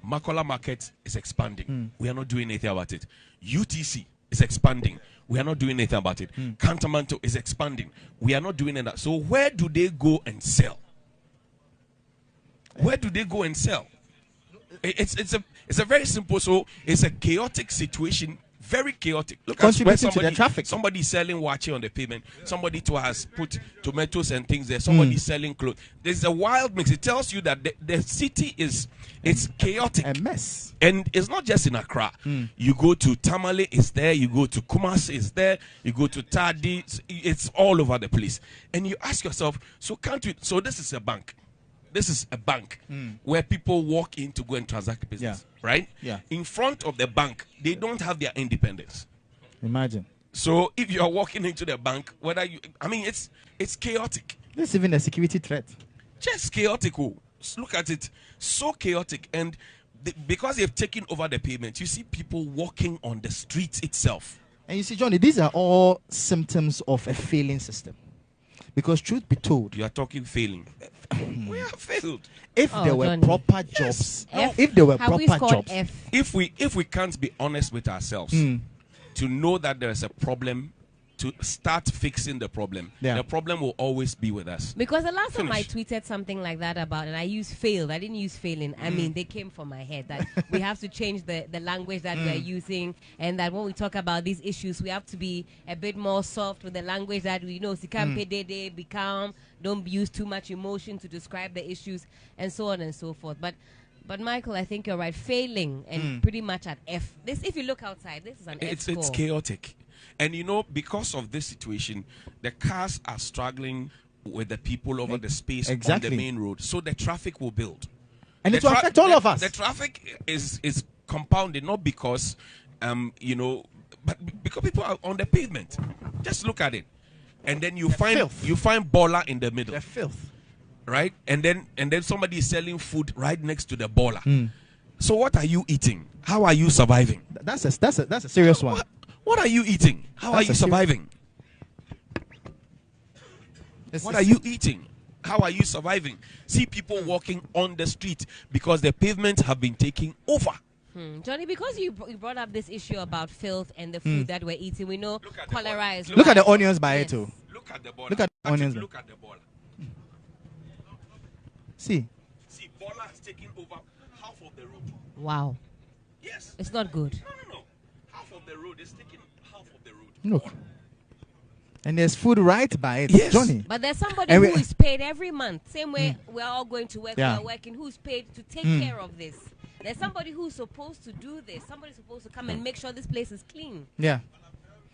Makola market is expanding. We are not doing anything about it. UTC is expanding. We are not doing anything about it. Cantamanto is expanding. We are not doing that. So where do they go and sell? Where do they go and sell? It's a very simple. So it's a chaotic situation. Very chaotic. Look at contributing to the traffic. Somebody selling wachi on the pavement. Somebody has put tomatoes and things there. Somebody selling clothes. There's a wild mix. It tells you that the city it's chaotic. A mess. And it's not just in Accra. You go to Tamale, it's there. You go to Kumasi, it's there. You go to Tadi, it's all over the place. And you ask yourself, so this is a bank. This is a bank where people walk in to go and transact business, right? Yeah. In front of the bank, they don't have their independence. Imagine. So if you are walking into the bank, it's chaotic. This is even a security threat. Just chaotic. Look at it. So chaotic. And because they've taken over the pavement, you see people walking on the streets itself. And you see, Johnny, these are all symptoms of a failing system. Because truth be told, you are talking failing. We have failed. If there were proper jobs, if we can't be honest with ourselves, to know that there is a problem, to start fixing the problem, the problem will always be with us. Because the last time I tweeted something like that about, and I used failed, I didn't use failing. I mean, they came from my head that we have to change the language that we're using, and that when we talk about these issues, we have to be a bit more soft with the language that we know. Be calm, don't use too much emotion to describe the issues, and so on and so forth. But Michael, I think you're right. Failing and pretty much at F. This, if you look outside, this is an F score. It's chaotic. And because of this situation, the cars are struggling with the people over the space on the main road. So the traffic will build. And it will affect all of us. The traffic is compounded, not because, but because people are on the pavement. Just look at it. And then you find baller in the middle. The filth. Right? And then somebody is selling food right next to the baller. So what are you eating? How are you surviving? That's a serious one. What are you eating? How are you surviving? What are you eating? How are you surviving? See people walking on the street because the pavements have been taken over. Johnny, because you brought up this issue about filth and the food that we're eating, we know cholera is. Look at the onions by it too. Look at the ball. Look at the onions. Look at the ball. See, baller has taken over half of the road. Wow. Yes. It's not good. No. Half of the road is taking half of the road. Look. And there's food right by it, yes. Johnny. But there's somebody who is paid every month. Same way we're all going to work, we're working, who's paid to take care of this. There's somebody who's supposed to do this. Somebody's supposed to come and make sure this place is clean. Yeah.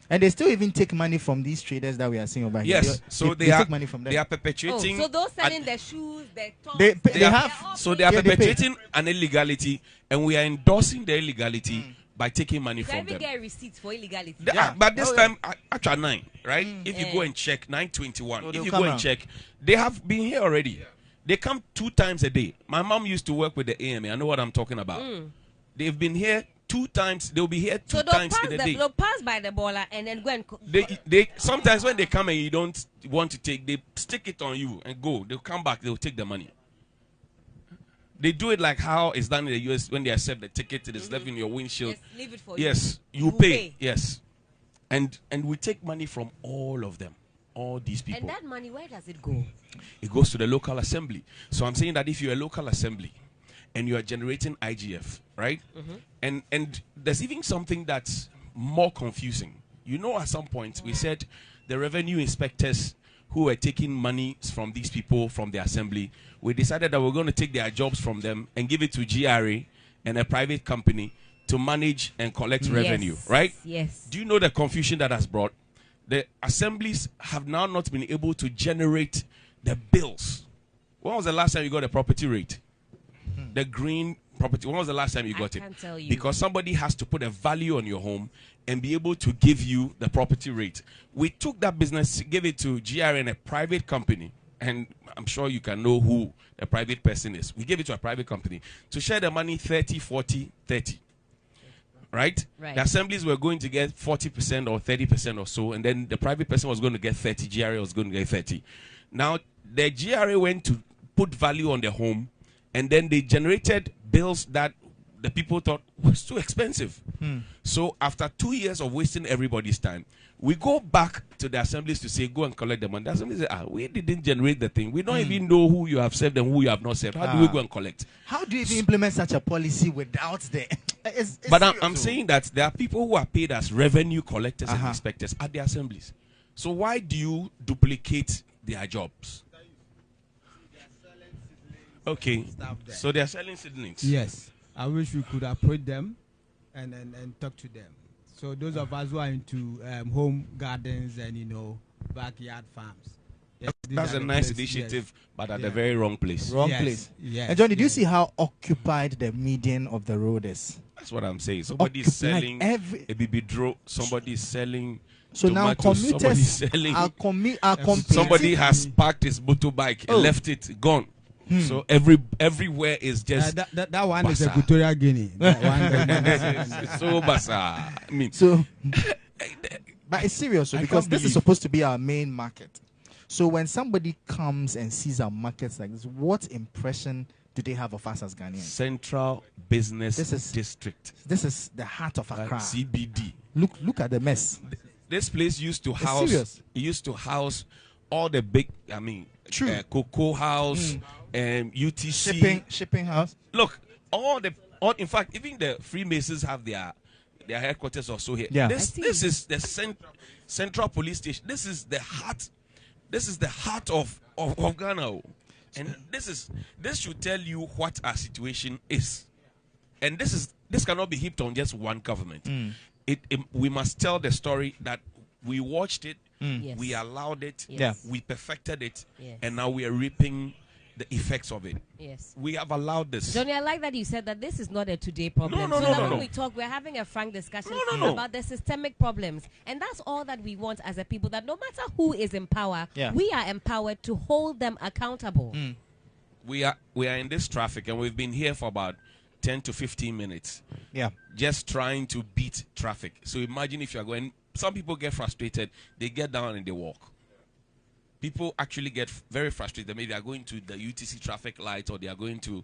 And they still even take money from these traders that we are seeing over here. Yes. They take money from them. They are perpetuating. So those selling the shoes, the toys, they are perpetuating an illegality, and we are endorsing the illegality by taking money from them. They get receipts for illegality. But this time, actually 9, right? If you go and check, 9:21. If you go and check, they have been here already. They come 2 times a day. My mom used to work with the AMA. I know what I'm talking about. They've been here 2 times. They'll be here 2 times in a day. They'll pass by the baller and then go and... They sometimes when they come and you don't want to take, they stick it on you and go. They'll come back. They'll take the money. They do it like how it's done in the US when they accept the ticket. It is left in your windshield. Yes, leave it for yes, you pay. Yes. And we take money from all of them. All these people. And that money, where does it go? It goes to the local assembly. So I'm saying that if you're a local assembly and you are generating IGF, right? And there's even something that's more confusing. At some point we said the revenue inspectors who were taking money from these people from the assembly, we decided that we're going to take their jobs from them and give it to GRA and a private company to manage and collect revenue, right? Yes. Do you know the confusion that has brought? The assemblies have now not been able to generate the bills. When was the last time you got a property rate? The green property. When was the last time you got it? Can't tell you. Because somebody has to put a value on your home and be able to give you the property rate. We took that business, gave it to GR and a private company, and I'm sure you can know who the private person is. We gave it to a private company to share the money 30, 40, 30. Right? The assemblies were going to get 40% or 30% or so, and then the private person was going to get 30, GRA was going to get 30. Now, the GRA went to put value on the home, and then they generated bills that the people thought was too expensive. So after 2 years of wasting everybody's time, we go back to the assemblies to say, go and collect the money. The assemblies say, we didn't generate the thing. We don't even know who you have served and who you have not served. How do we go and collect? How do you even implement such a policy without the... But I'm saying that there are people who are paid as revenue collectors and inspectors at the assemblies. So why do you duplicate their jobs? Okay, so they are selling seedlings. Yes, I wish we could approach them and talk to them. So those of us who are into home gardens and backyard farms. Yes, that's a nice initiative, but at the very wrong place. Wrong place. Yes. And Johnny, do you see how occupied the median of the road is? That's what I'm saying. Somebody is selling a baby draw. Somebody is selling. So now commuters somebody has parked his motorbike and left it gone. So everywhere is just that one is a Equatorial Guinea. That one it's so bizarre. I mean, but it's serious because this is supposed to be our main market. So when somebody comes and sees our markets like this, what impression do they have of us as Ghanaians? Central Business District. This is the heart of Accra. CBD. Look at the mess. This place used to house. It used to house all the big. I mean, Cocoa House, UTC, shipping house. Look, in fact, even the Freemasons have their headquarters also here. Yeah. This is the Central Police Station. This is the heart. This is the heart of Ghana. And this should tell you what our situation is. And this cannot be heaped on just one government. We must tell the story that we watched it, we allowed it, we perfected it, and now we are reaping the effects of it. Yes. We have allowed this. Johnny, I like that you said that this is not a today problem. No, when we talk, we're having a frank discussion about the systemic problems. And that's all that we want as a people, that no matter who is in power, we are empowered to hold them accountable. We are in this traffic, and we've been here for about 10 to 15 minutes. Yeah. Just trying to beat traffic. So imagine if you're going, some people get frustrated, they get down and they walk. People actually get very frustrated. Maybe they are going to the UTC traffic light, or they are going to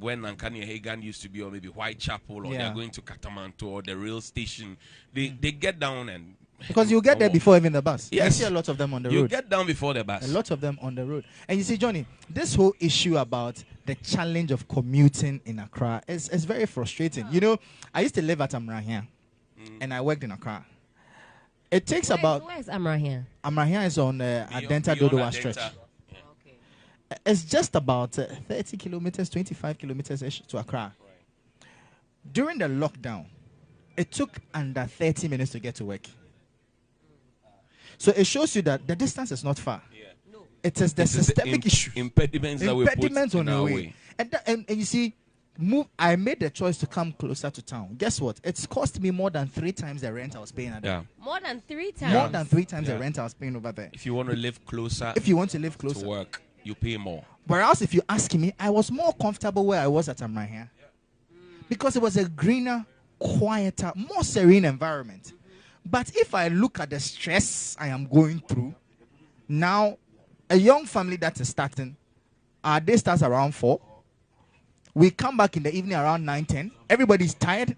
where Nankani Hagan used to be, or maybe Whitechapel, or they are going to Katamanto or the rail station. They get down and... Because you get there before even the bus. Yes. I see a lot of them on the road. You get down before the bus. A lot of them on the road. And you see, Johnny, this whole issue about the challenge of commuting in Accra is very frustrating. You know, I used to live at Amrahia, and I worked in Accra. It takes about... Where is Amrahia? Amrahia is on Adenta Dodowa stretch. Okay. It's just about 30 kilometers, 25 kilometers-ish to Accra. During the lockdown, it took under 30 minutes to get to work. So it shows you that the distance is not far. Yeah. No. It is the systemic issue. Impediments that we put on our way. way. And you see, I made the choice to come closer to town. Guess what? It's cost me more than 3 times the rent I was paying at there. More than 3 times? More than 3 times the rent I was paying over there. If you want to live closer, to work, you pay more. Whereas if you ask me, I was more comfortable where I was at Amrahia. Because it was a greener, quieter, more serene environment. But if I look at the stress I am going through, now, a young family that is starting, our day starts around 4. We come back in the evening around 9, 10. Everybody's tired.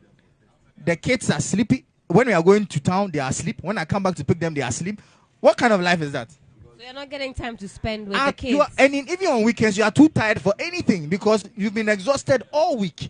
The kids are sleepy. When we are going to town, they are asleep. When I come back to pick them, they are asleep. What kind of life is that? So you're not getting time to spend with the kids. Even on weekends, you are too tired for anything because you've been exhausted all week.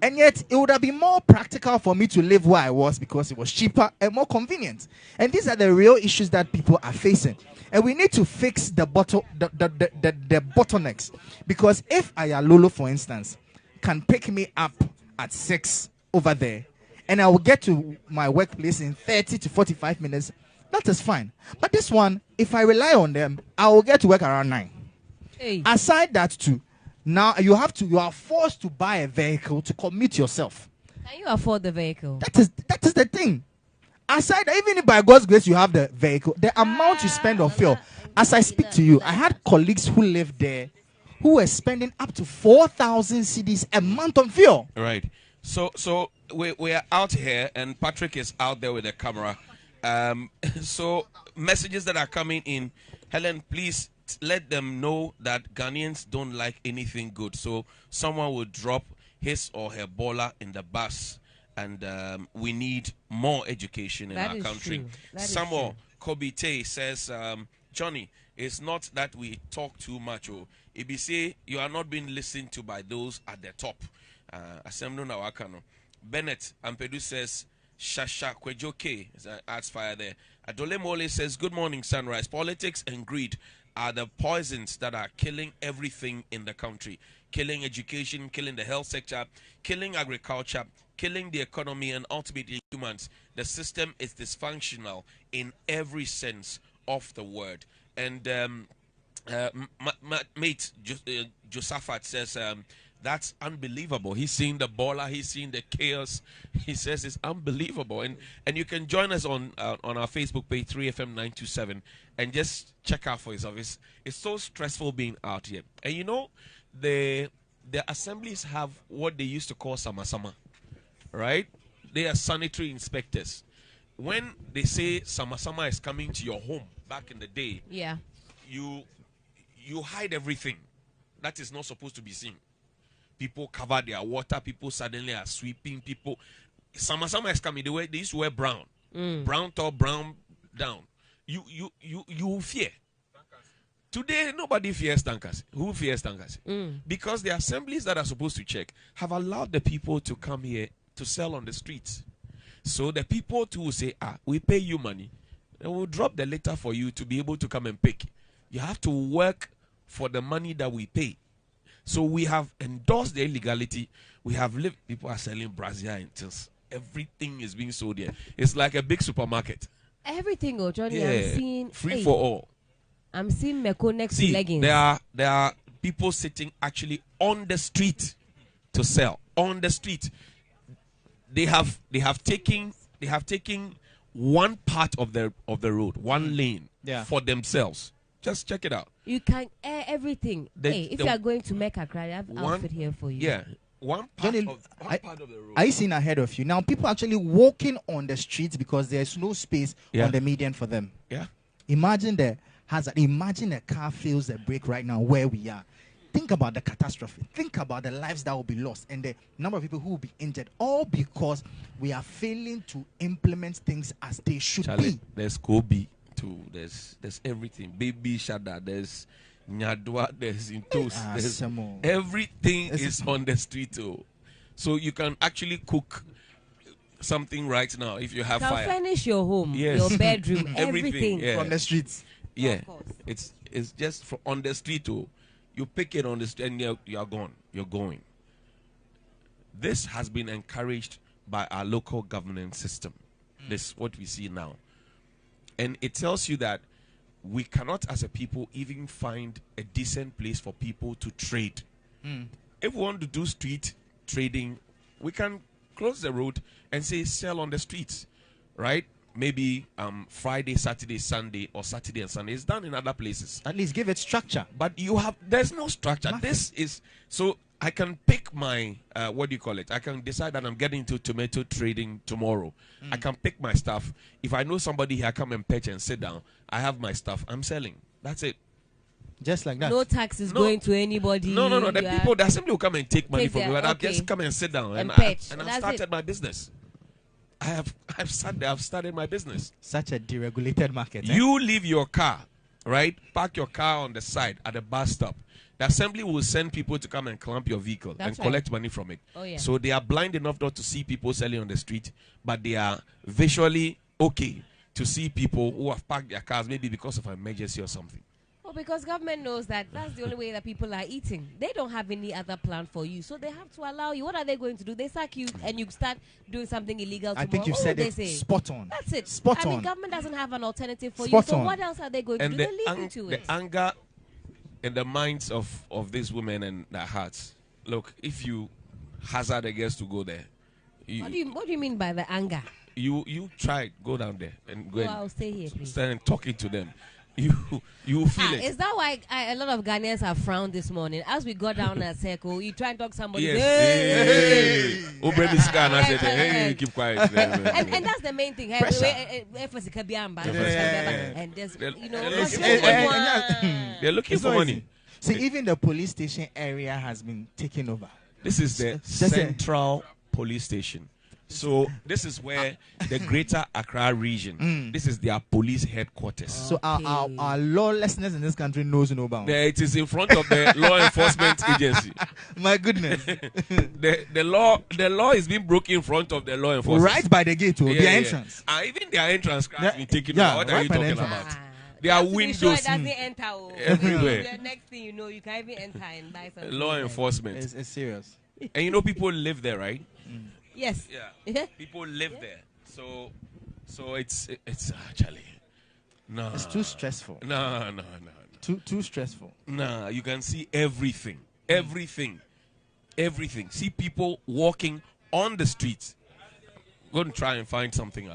And yet, it would have been more practical for me to live where I was because it was cheaper and more convenient. And these are the real issues that people are facing. And we need to fix the bottlenecks. Because if Ayalolo, for instance, can pick me up at 6 over there, and I will get to my workplace in 30 to 45 minutes, that is fine. But this one, if I rely on them, I will get to work around 9. Hey. Aside that too, now you are forced to buy a vehicle to commute yourself. Can you afford the vehicle? That is the thing. Aside, even if by God's grace you have the vehicle, the amount you spend on fuel. As I speak to you, I had colleagues who lived there who were spending up to 4,000 cedis a month on fuel. Right. So we are out here, and Patrick is out there with the camera. So messages that are coming in, Helen, please let them know that Ghanaians don't like anything good. So someone will drop his or her baller in the bus, and we need more education in our country. Samuel Kobite says, Johnny, it's not that we talk too much. If you say you are not being listened to by those at the top. Bennett Ampedu says, Shasha Kwejoke adds fire there. Adole Mole says, good morning, Sunrise. Politics and greed are the poisons that are killing everything in the country. Killing education, killing the health sector, killing agriculture, killing the economy, and ultimately humans. The system is dysfunctional in every sense of the word. And mate Josaphat says, that's unbelievable. He's seeing the baller, he's seeing the chaos. He says it's unbelievable. And you can join us on our Facebook page, 3FM927, and just check out for yourself. It's so stressful being out here. And you know, the assemblies have what they used to call sama, right? They are sanitary inspectors. When they say sama is coming to your home back in the day, yeah, you hide everything that is not supposed to be seen. People cover their water. People suddenly are sweeping. People, sama is coming. They used to wear brown, brown top, brown down. You fear. Today, nobody fears tankers. Who fears tankers? Because the assemblies that are supposed to check have allowed the people to come here to sell on the streets. So the people too will say, we pay you money, and we'll drop the letter for you to be able to come and pick. You have to work for the money that we pay. So we have endorsed the illegality. We have lived. People are selling Brazil until everything is being sold here. It's like a big supermarket. Everything, Johnny. Yeah, I'm seeing free for all. I'm seeing Meko next to leggings. There are people sitting actually on the street to sell on the street. They have taken one part of the road, one lane for themselves. Just check it out. You can air everything. If you are going to make Accra, I have outfit here for you. Yeah. One part of the road. Are you seeing ahead of you? Now, people are actually walking on the streets because there's no space on the median for them. Yeah. Imagine the hazard. Imagine a car fails a brake right now where we are. Think about the catastrophe. Think about the lives that will be lost and the number of people who will be injured. All because we are failing to implement things as they should be. There's Kobe too. There's everything. Baby Shada. There's Nyadwa. There's Intos. There's everything is on the street too. So you can actually cook something right now if you have fire. Furnish your home, your bedroom, everything from the streets. Yeah, it's just on the street too. You pick it on the street and you are gone. You're going. This has been encouraged by our local governance system. This is what we see now. And it tells you that we cannot as a people even find a decent place for people to trade. If we want to do street trading, we can close the road and say sell on the streets, right? Maybe Friday, Saturday, Sunday, or Saturday and Sunday. It's done in other places. At least give it structure. But there's no structure. Nothing. This is, so I can pick my, what do you call it? I can decide that I'm getting into tomato trading tomorrow. I can pick my stuff. If I know somebody here, come and pitch and sit down. I have my stuff. I'm selling. That's it. Just like that. No tax is going to anybody. No. The people that simply will come and take money from me. But I'll just come and sit down and I've started my business. I've started my business. Such a deregulated market. You leave your car right? Park your car on the side at the bus stop. The assembly will send people to come and clamp your vehicle and collect money from it. Oh, yeah. So they are blind enough not to see people selling on the street, but they are visually okay to see people who have parked their cars, maybe because of an emergency or something. Oh, because government knows that that's the only way that people are eating. They don't have any other plan for you, so they have to allow you. What are they going to do? They sack you and you start doing something illegal tomorrow. I think you said it spot on. That's it. Spot on. I mean, government doesn't have an alternative for Spot you, so on. what else are they going to do? They leave you to it. The anger in the minds of these women and their hearts. Look, if you hazard against to go there, What do you mean by the anger? You try go down there and go. I'll stay here, please. Stand and talking to them. You feel it. Is that why a lot of Ghanaians have frowned this morning? As we got down at circle, you try and talk to somebody. Yes. Hey. Hey, keep quiet. And that's the main thing. And there's, they're looking for money. See, even the police station area has been taken over. This is the central police station. So this is where the Greater Accra region. This is their police headquarters. So our lawlessness in this country knows no bounds. It is in front of the law enforcement agency. My goodness, the law is being broken in front of the law enforcement. Right by the gate, their entrance. Even their entrance has been taken over. What are you talking about? There are windows doesn't enter everywhere. The next thing you know, you can even enter and buy something. Law enforcement. It's serious. And you know people live there, right? Yes. Yeah. People live there. So it's actually no. It's too stressful. No. Too stressful. No, you can see everything. Everything. See people walking on the streets. Go and try and find something.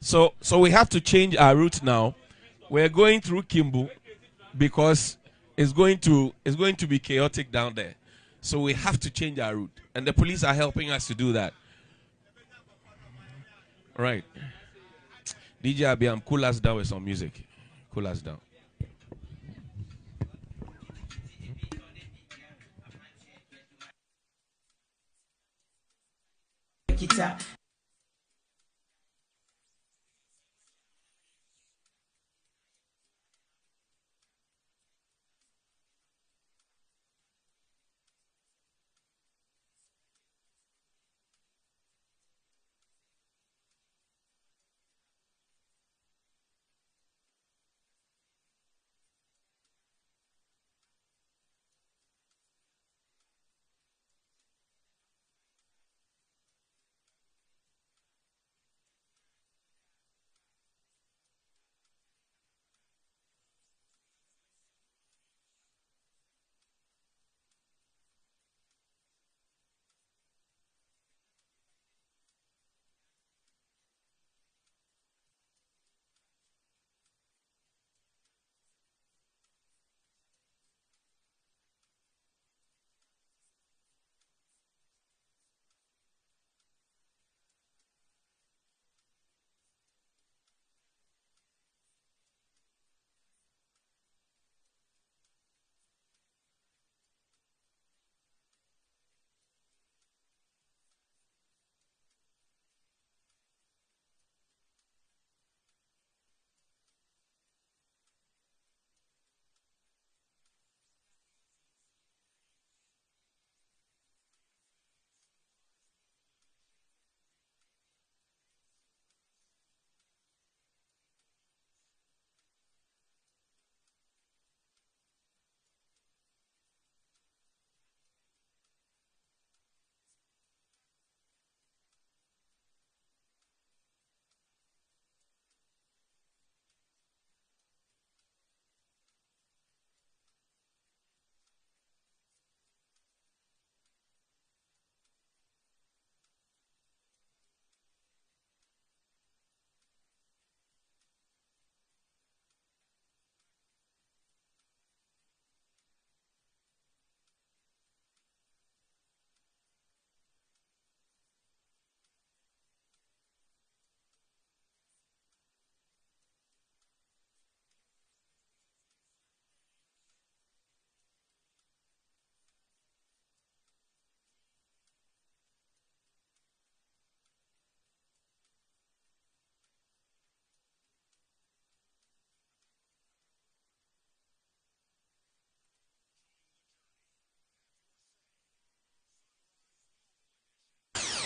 So we have to change our route now. We're going through Kimbu because it's going to be chaotic down there. So we have to change our route. And the police are helping us to do that. Right. DJ Abiam, cool us down with some music. Cool us down.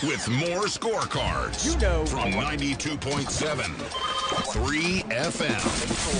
with more scorecards. You know. From 92.7 3 FM.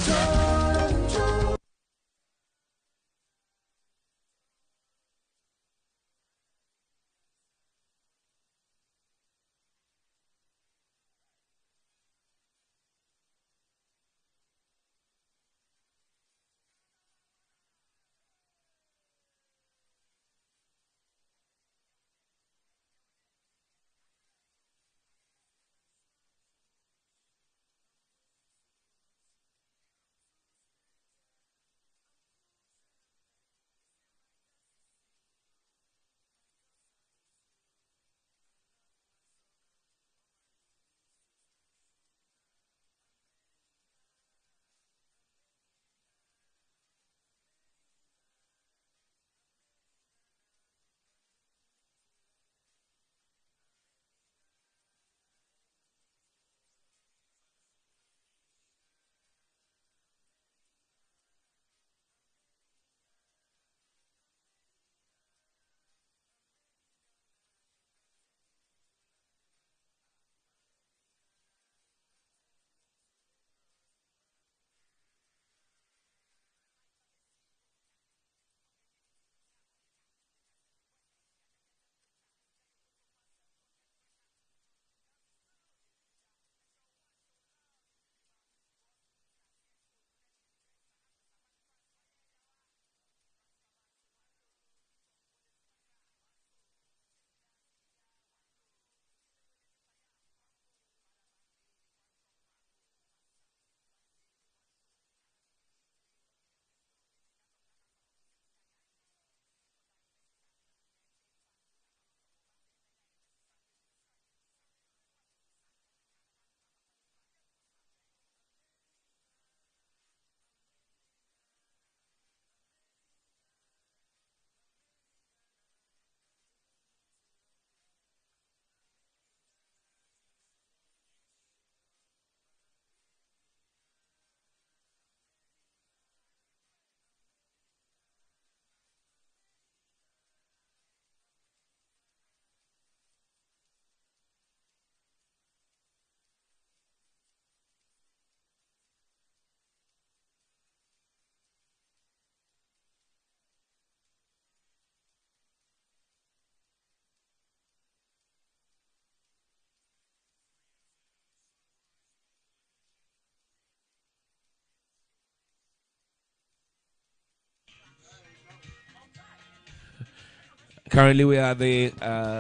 Currently, we are at the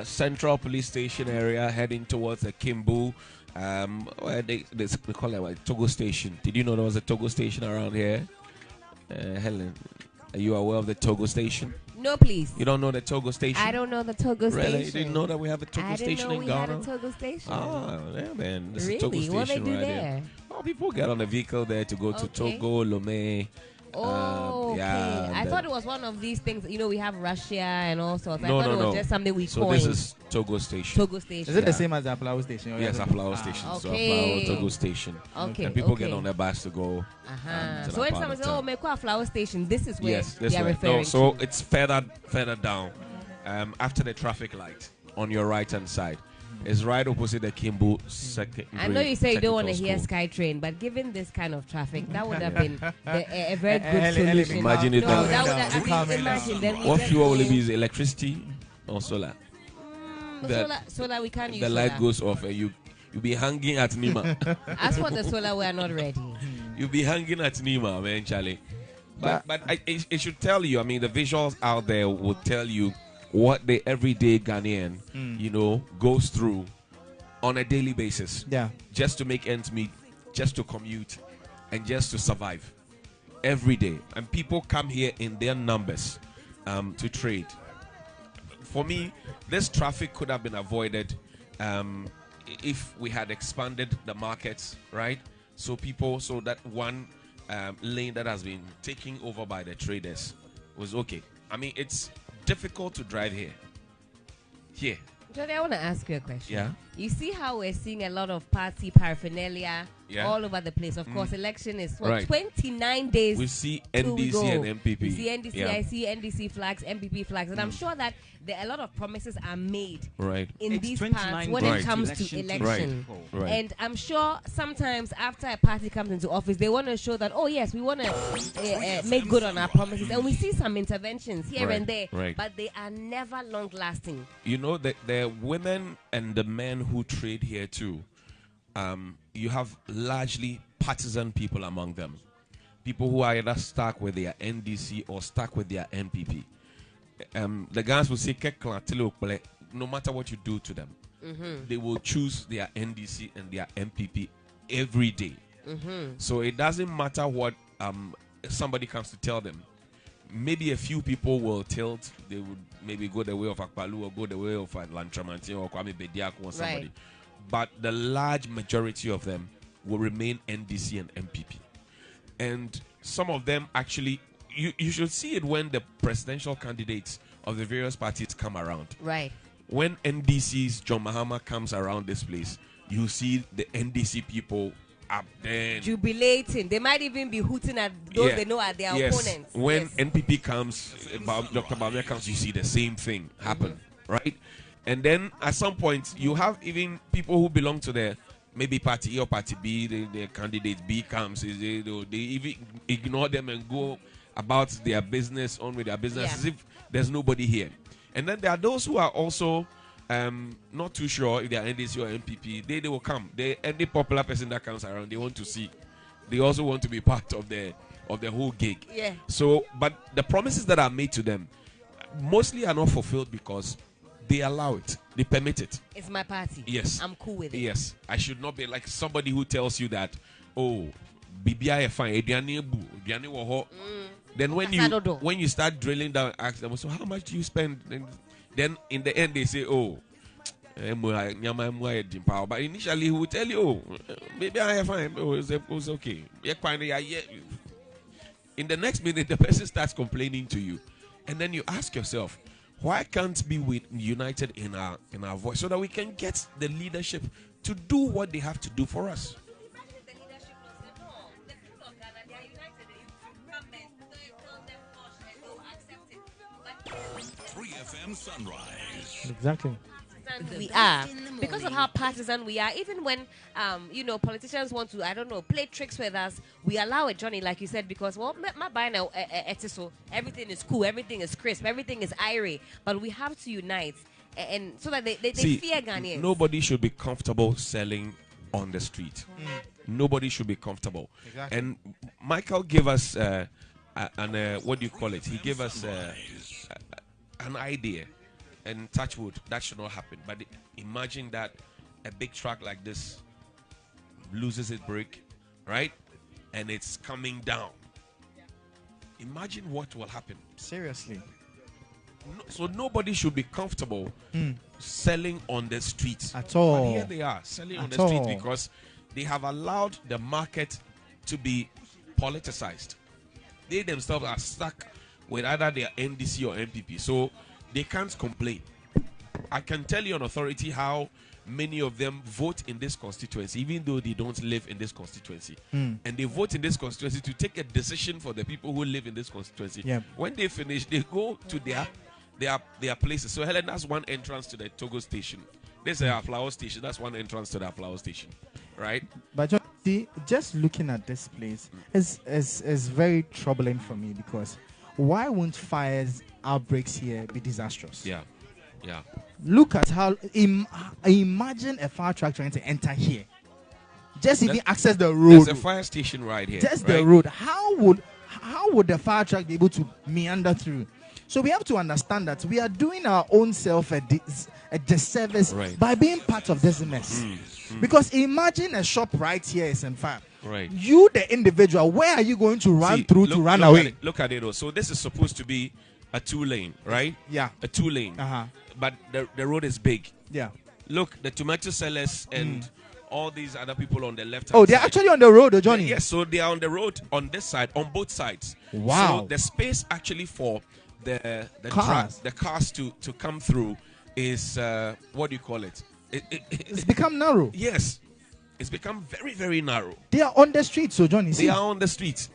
Central Police Station area, heading towards the Kimbu. Where they call it like Togo Station. Did you know there was a Togo Station around here? Helen, are you aware of the Togo Station? No, please. You don't know the Togo Station? I don't know the Togo Station. Really? You didn't know that we have a Togo Station in Ghana? I didn't know we had a Togo Station. Oh, yeah, man. There's really? a Togo Station What they do right there? Oh, people get on a vehicle there to go to Togo, Lomé. Oh, okay. Yeah, I thought it was one of these things. You know, we have Russia and all sorts. No, I thought it was just something we coined. So this is Togo Station. Togo Station. Is it the same as the Aplau Station? Yes, Aplau Station. Okay. So Aplau Togo Station. Okay. And people get on their bus to go. So when someone says, "Oh, Mekwa Flower Station," this is where they are referring to. So it's further down, after the traffic light on your right hand side. It's right opposite the Kimbu second. I know you say you don't want to hear SkyTrain, but given this kind of traffic, that would have been a very good solution. Imagine it. What fuel will it be? Is it electricity or solar? Solar we can't use. The light goes off and you be hanging at Nima. As for the solar, we are not ready. You'll be hanging at Nima, man, Charlie. But it should tell you. I mean, the visuals out there will tell you what the everyday Ghanaian, goes through on a daily basis. Yeah. Just to make ends meet, just to commute, and just to survive every day. And people come here in their numbers to trade. For me, this traffic could have been avoided if we had expanded the markets, right? So that one lane that has been taken over by the traders was okay. I mean, it's difficult to drive here. Johnny, I want to ask you a question. Yeah. You see how we're seeing a lot of party paraphernalia all over the place. Of course, election is 29 days. We see NDC and MPP. We see NDC, I see NDC flags, MPP flags, and I'm sure that a lot of promises are made in these parts when it comes to election. And I'm sure sometimes after a party comes into office, they want to show that, oh yes, we want to make good on our promises. And we see some interventions here and there, but they are never long lasting. You know, the women and the men who trade here too, you have largely partisan people among them. People who are either stuck with their NDC or stuck with their MPP. The guys will say, no matter what you do to them, they will choose their NDC and their MPP every day. So it doesn't matter what somebody comes to tell them. Maybe a few people will tilt. They would maybe go the way of Akpalu or go the way of Lantramanti or Kwame Bediako or somebody. But the large majority of them will remain NDC and MPP. And some of them actually, you should see it when the presidential candidates of the various parties come around. When NDC's John Mahama comes around this place, you see the NDC people up there jubilating. They might even be hooting at those they know are their opponents. When NPP comes, Dr. Bamia comes, you see the same thing happen, right? And then at some point, you have even people who belong to the maybe party A or party B, the candidate B comes, they even ignore them and go about their business, on with their business as if there's nobody here. And then there are those who are also not too sure if they are NDC or MPP. They will come. Any popular person that comes around, they want to see. They also want to be part of the whole gig. So, but the promises that are made to them mostly are not fulfilled because they allow it. They permit it. It's my party. Yes. I'm cool with it. Yes. I should not be like somebody who tells you that, oh, BBI fine. Then when you start drilling down, ask them, so how much do you spend? Then in the end they say, oh, but initially he will tell you, oh, maybe I am fine. Oh, it's okay. In the next minute, the person starts complaining to you, and then you ask yourself, why can't we be united in our voice so that we can get the leadership to do what they have to do for us? 3FM Sunrise. Exactly. We are because of how partisan we are. Even when politicians want to, I don't know, play tricks with us, we allow it, Johnny, like you said, because my buying so everything is cool, everything is crisp, everything is irie, but we have to unite, and so that they fear Ghanaians. Nobody should be comfortable selling on the street. Nobody should be comfortable. Exactly. And Michael gave us what do you call it? He gave us an idea. And touch wood, that should not happen. But imagine that a big truck like this loses its brake, right? And it's coming down. Imagine what will happen. Seriously. So nobody should be comfortable selling on the streets. At all. But here they are, selling on the streets because they have allowed the market to be politicized. They themselves are stuck with either their NDC or MPP. So they can't complain. I can tell you on authority how many of them vote in this constituency, even though they don't live in this constituency. And they vote in this constituency to take a decision for the people who live in this constituency. When they finish, they go to their places. So, Helen, that's one entrance to the Togo station. This is our flower station. That's one entrance to that flower station. Right? But see, just looking at this place is very troubling for me because why won't fires outbreaks here be disastrous? Yeah. Look at how imagine a fire truck trying to enter here. Just even access the road. There's a fire station right here. Just the road. How would the fire truck be able to meander through? So we have to understand that we are doing our own self a disservice by being part of this mess. Because imagine a shop right here is on fire. Right. You, the individual, where are you going to run through to run away? Look at it. So this is supposed to be a 2-lane, right? Yeah. A 2-lane. But the road is big. Yeah. Look, the tomato sellers and all these other people on the left hand side. Oh, they're actually on the road, Johnny. Yes, so they are on the road on this side, on both sides. Wow. So the space actually for the cars to come through is what do you call it? It's become narrow. Yes. It's become very, very narrow. They are on the streets, so Johnny. They are on the streets.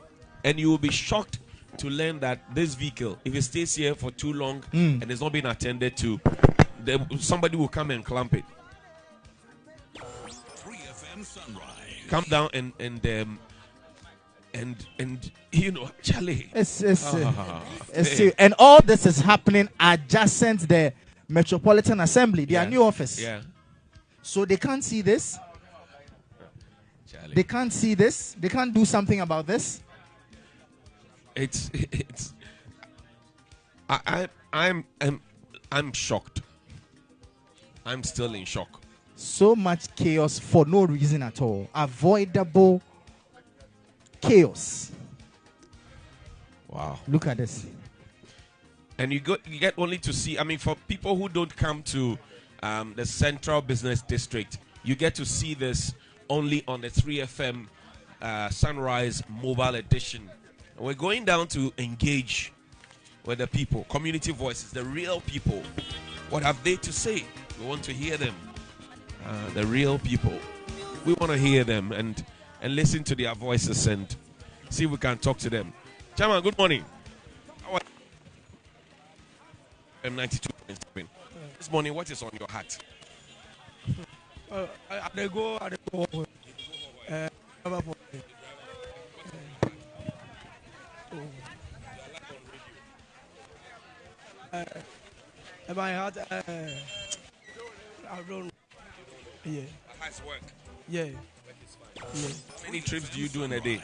And you will be shocked to learn that this vehicle, if it stays here for too long and it's not being attended to, somebody will come and clamp it. 3FM Sunrise. Come down and you know, Charlie. And all this is happening adjacent the Metropolitan Assembly, their new office. Yeah. So they can't see this. Charlie. They can't see this. They can't do something about this. I'm shocked. I'm still in shock. So much chaos for no reason at all. Avoidable chaos. Wow. Look at this. And you get only to see, I mean, for people who don't come to the Central Business District, you get to see this only on the 3FM Sunrise Mobile Edition. And we're going down to engage with the people, community voices, the real people. What have they to say? We want to hear them. The real people. We want to hear them and listen to their voices and see if we can talk to them. Chairman, good morning. How are you? M92.7. This morning, what is on your heart? They go. My heart, I don't know. Yeah. How's work? Yeah. How many trips do you do in a day?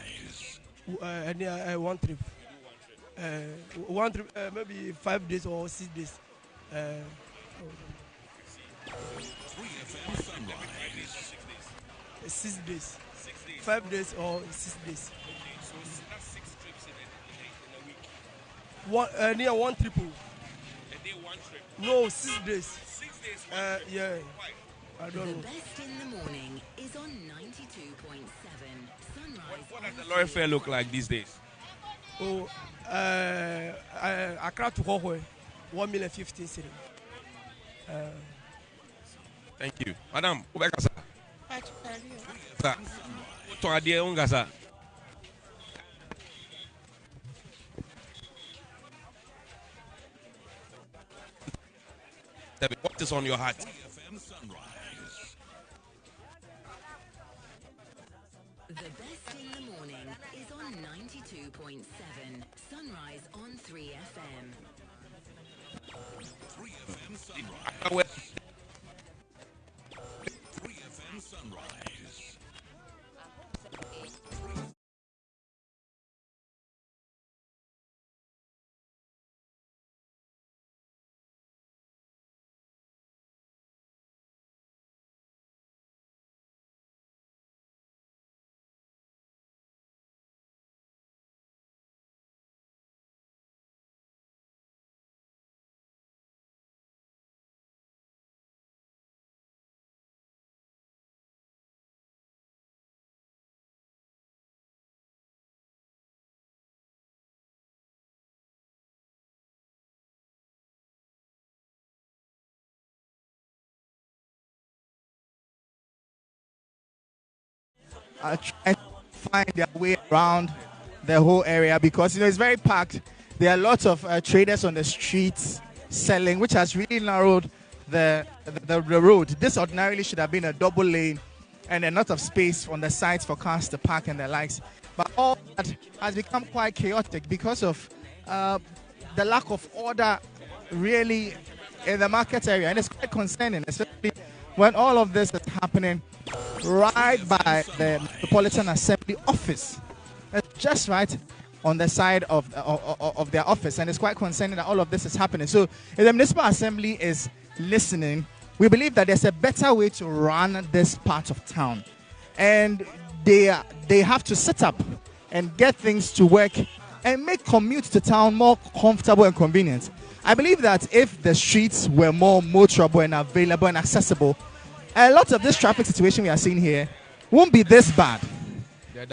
One trip. One trip, maybe 5 days or 6 days. 6 days. 5 days or 6 days. So that's 6 trips in a week. Near one triple. A day, one trip. No, 6 days. 6 days. Yeah. Why? I don't know. The best in the morning is on 92.7 Sunrise. What does the lorry fare look like these days? Oh, Accra to Hohoe, 1,015,000 cedi. Thank you. Madam, Ubekasa. What is on your heart? The best in the morning is on 92.7 Sunrise on 3FM. 3FM Sunrise. 3FM Sunrise. Are trying to find their way around the whole area because it's very packed. There are lots of traders on the streets selling, which has really narrowed the road. This ordinarily should have been a double lane and a lot of space on the sides for cars to park and the likes. But all that has become quite chaotic because of the lack of order really in the market area, and it's quite concerning, especially when all of this is happening right by the Metropolitan Assembly office. It's just right on the side of their office, and it's quite concerning that all of this is happening. So if the Municipal Assembly is listening, we believe that there's a better way to run this part of town, and they have to sit up and get things to work and make commute to town more comfortable and convenient. I believe that if the streets were more motorable and available and accessible, a lot of this traffic situation we are seeing here won't be this bad.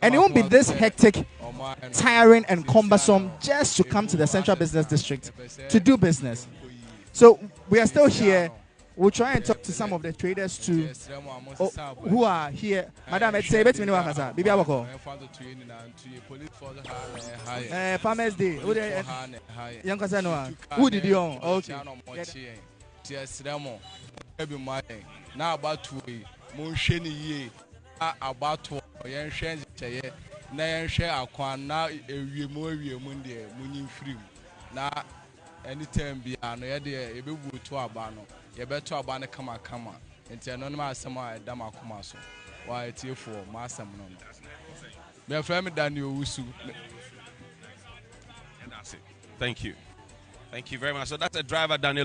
And it won't be this hectic, tiring and cumbersome just to come to the Central Business District to do business. So we are still here We'll try and talk to some of the traders too who are here. Madam, it's a bit me Wakasa. Bibi Abako. Farmers Day. Young Kasanoa. Who did you own? Okay. Now about 2 Munsheni ye about 2 yen shen chaye na yen share akwan na ewiemu munde munyim free na anytime bia no ye de ebebu to aba no ye beto aba ne kama enti no ma asem a edam akoma so wa etiefo ma asem no me frame Daniel Wusu. And that's it. Thank you very much. So that's a driver, Daniel.